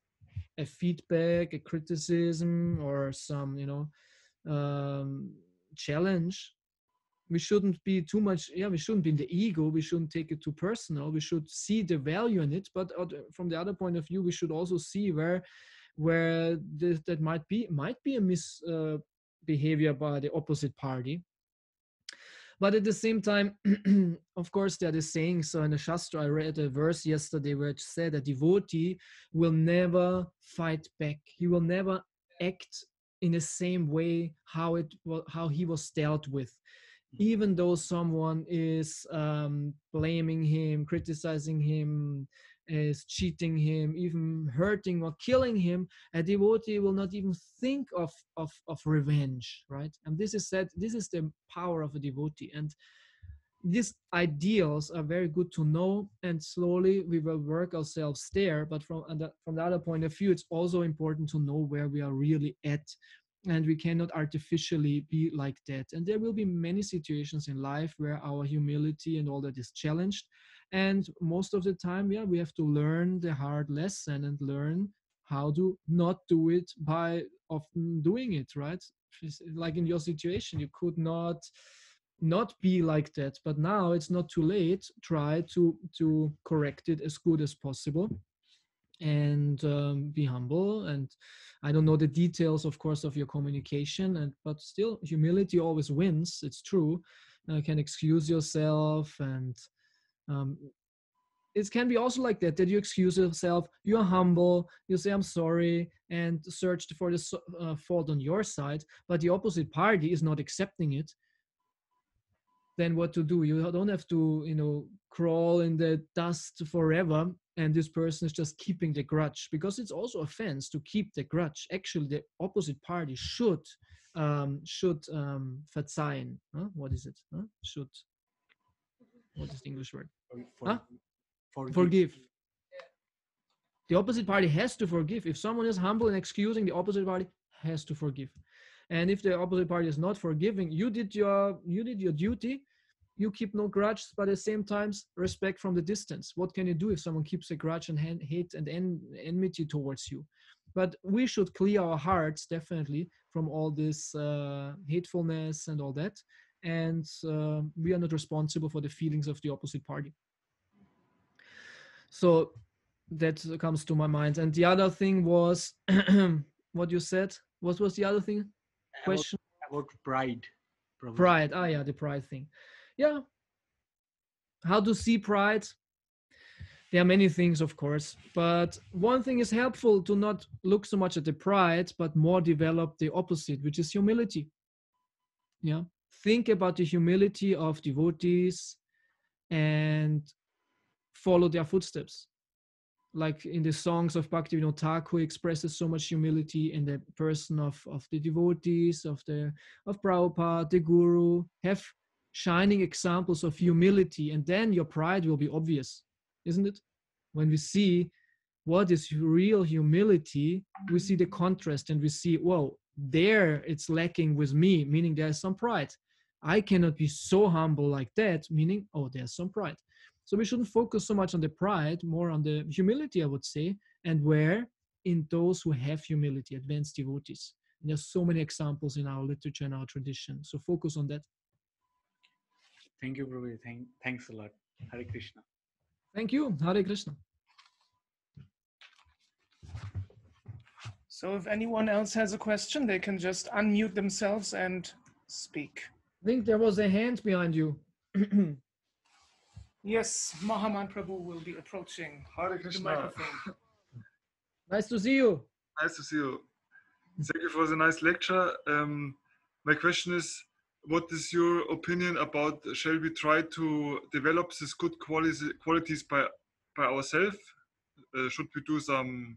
a feedback, a criticism, or some, challenge. We shouldn't be too much. Yeah, we shouldn't be in the ego. We shouldn't take it too personal. We should see the value in it. But from the other point of view, we should also see where that might be a misbehavior by the opposite party. But at the same time, of course, there is saying, so in the Shastra, I read a verse yesterday where it said a devotee will never fight back. He will never act in the same way how he was dealt with. Even though someone is blaming him, criticizing him, is cheating him, even hurting or killing him, a devotee will not even think of revenge, right? And this is the power of a devotee. And these ideals are very good to know, and slowly we will work ourselves there. But from the other point of view, it's also important to know where we are really at, and we cannot artificially be like that. And there will be many situations in life where our humility and all that is challenged, and most of the time, yeah, we have to learn the hard lesson and learn how to not do it by often doing it, right? Like in your situation, you could not be like that, but now it's not too late. Try to correct it as good as possible, and be humble. And I don't know the details, of course, of your communication, and but still humility always wins. It's true. You can excuse yourself, and it can be also like that you excuse yourself, you're humble, you say I'm sorry, and search for the fault on your side, but the opposite party is not accepting it. Then what to do? You don't have to crawl in the dust forever, and this person is just keeping the grudge, because it's also offense to keep the grudge. Actually, the opposite party should verzeihen. What is it? What is the English word? Forgive. The opposite party has to forgive. If someone is humble and excusing, the opposite party has to forgive. And if the opposite party is not forgiving, you did your duty. You keep no grudge, but at the same time, respect from the distance. What can you do if someone keeps a grudge and hate and enmity towards you? But we should clear our hearts definitely from all this hatefulness and all that. And we are not responsible for the feelings of the opposite party. So that comes to my mind. And the other thing was what you said. What was the other thing? Question about pride. Probably. Pride. Yeah, the pride thing. Yeah. How to see pride? There are many things, of course, but one thing is helpful, to not look so much at the pride, but more develop the opposite, which is humility. Yeah. Think about the humility of devotees and follow their footsteps. Like in the songs of Bhakti-Vinod Thakur, expresses so much humility in the person of the devotees, of Prabhupada, the Guru. Have shining examples of humility, and then your pride will be obvious, isn't it? When we see what is real humility, we see the contrast, and we see, whoa, there it's lacking with me, meaning there's some pride. I cannot be so humble like that, meaning, oh, there's some pride. So we shouldn't focus so much on the pride, more on the humility, I would say. And where? In those who have humility, advanced devotees. And there's so many examples in our literature and our tradition. So focus on that. Thank you, Prabhu. Thanks a lot. Hare Krishna. Thank you. Hare Krishna. So if anyone else has a question, they can just unmute themselves and speak. I think there was a hand behind you. Yes, Mahaman Prabhu will be approaching Hare the Krishna. microphone. Nice to see you. Nice to see you. Thank you for the nice lecture. My question is, what is your opinion about, shall we try to develop these good qualities by ourselves? Should we do some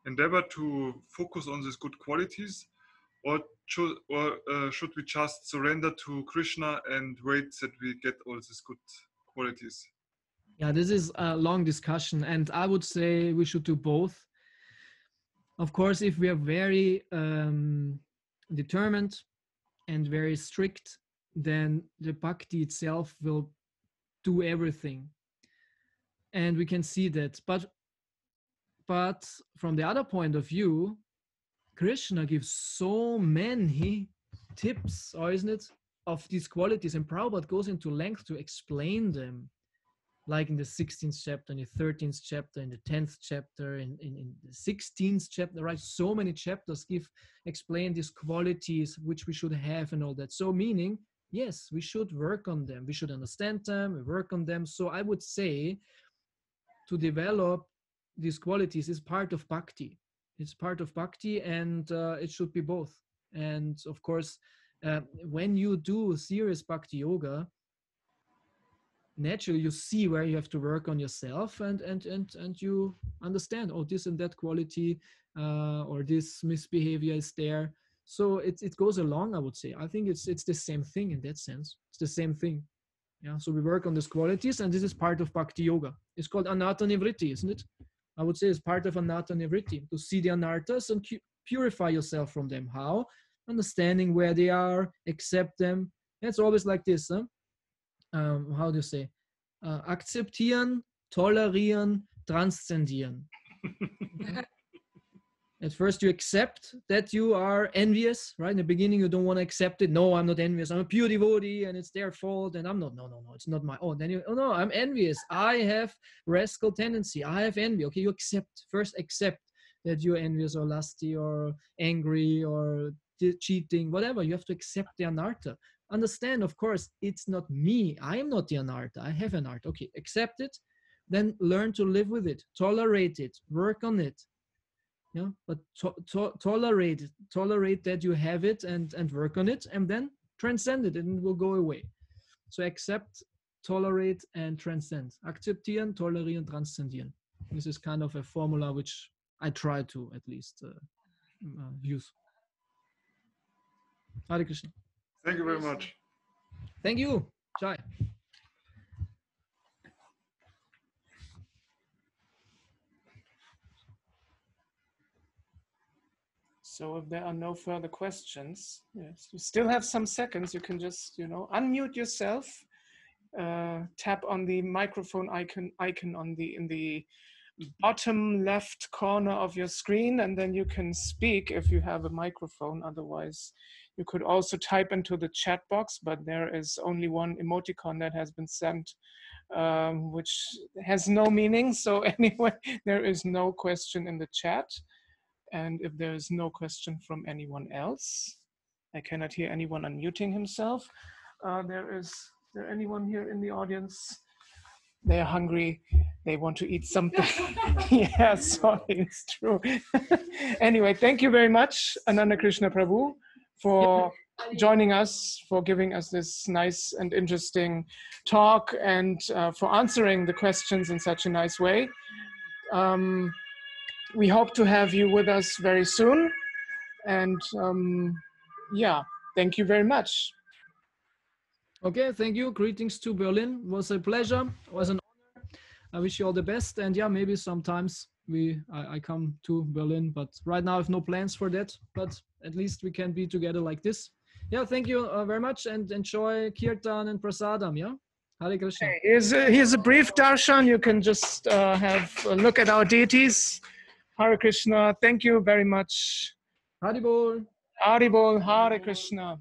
endeavor to focus on these good qualities? Or should we just surrender to Krishna and wait that we get all these good qualities? Yeah, this is a long discussion, and I would say we should do both. Of course, if we are very determined and very strict, then the bhakti itself will do everything. And we can see that. But from the other point of view, Krishna gives so many tips, or isn't it, of these qualities, and Prabhupada goes into length to explain them, like in the 16th chapter, in the 13th chapter, in the 10th chapter, in the 16th chapter, right? So many chapters explain these qualities which we should have and all that. So meaning, yes, we should work on them. We should understand them, we work on them. So I would say to develop these qualities is part of bhakti. It's part of bhakti, and it should be both. And of course, when you do serious bhakti yoga, naturally you see where you have to work on yourself, and you understand, oh, this and that quality or this misbehavior is there. So it goes along, I would say. I think it's the same thing in that sense. It's the same thing. Yeah, so we work on these qualities, and this is part of Bhakti Yoga. It's called Anatta Nivritti, isn't it? I would say it's part of Anatta Nivritti, to see the anarthas and purify yourself from them. How? Understanding where they are, accept them. It's always like this. Huh? How do you say? Akzeptieren, tolerieren, transzendieren. At first you accept that you are envious, right? In the beginning you don't want to accept it. No, I'm not envious. I'm a pure devotee and it's their fault and I'm not. No, it's not my own. Then you, oh no, I'm envious. I have rascal tendency. I have envy. Okay, you first accept that you're envious or lusty or angry or cheating, whatever. You have to accept the anartha. Understand, of course, it's not me. I am not the anartha. I have anartha. Okay, accept it. Then learn to live with it. Tolerate it. Work on it. Yeah, but tolerate that you have it and work on it, and then transcend it, and it will go away. So accept, tolerate, and transcend. Akzeptieren, tolerieren, transzendieren. This is kind of a formula which I try to at least use. Hare Krishna. Thank you very much. Thank you, Jai. So if there are no further questions, yes, you still have some seconds. You can just, unmute yourself, tap on the microphone icon on in the bottom left corner of your screen, and then you can speak if you have a microphone. Otherwise, you could also type into the chat box, but there is only one emoticon that has been sent, which has no meaning. So anyway, there is no question in the chat. And if there is no question from anyone else, I cannot hear anyone unmuting himself. Is there anyone here in the audience? They are hungry. They want to eat something. Yeah, sorry, it's true. Anyway, thank you very much, Ananda Krishna Prabhu, for joining us, for giving us this nice and interesting talk, and for answering the questions in such a nice way. We hope to have you with us very soon. And yeah, thank you very much. Okay, thank you. Greetings to Berlin. It was a pleasure. It was an honor. I wish you all the best. And yeah, maybe sometimes I come to Berlin, but right now I have no plans for that. But at least we can be together like this. Yeah, thank you very much, and enjoy Kirtan and Prasadam. Yeah, Hare Krishna. Okay, here's a brief darshan. You can just have a look at our deities. Hare Krishna. Thank you very much. Haribol. Haribol. Hare Krishna.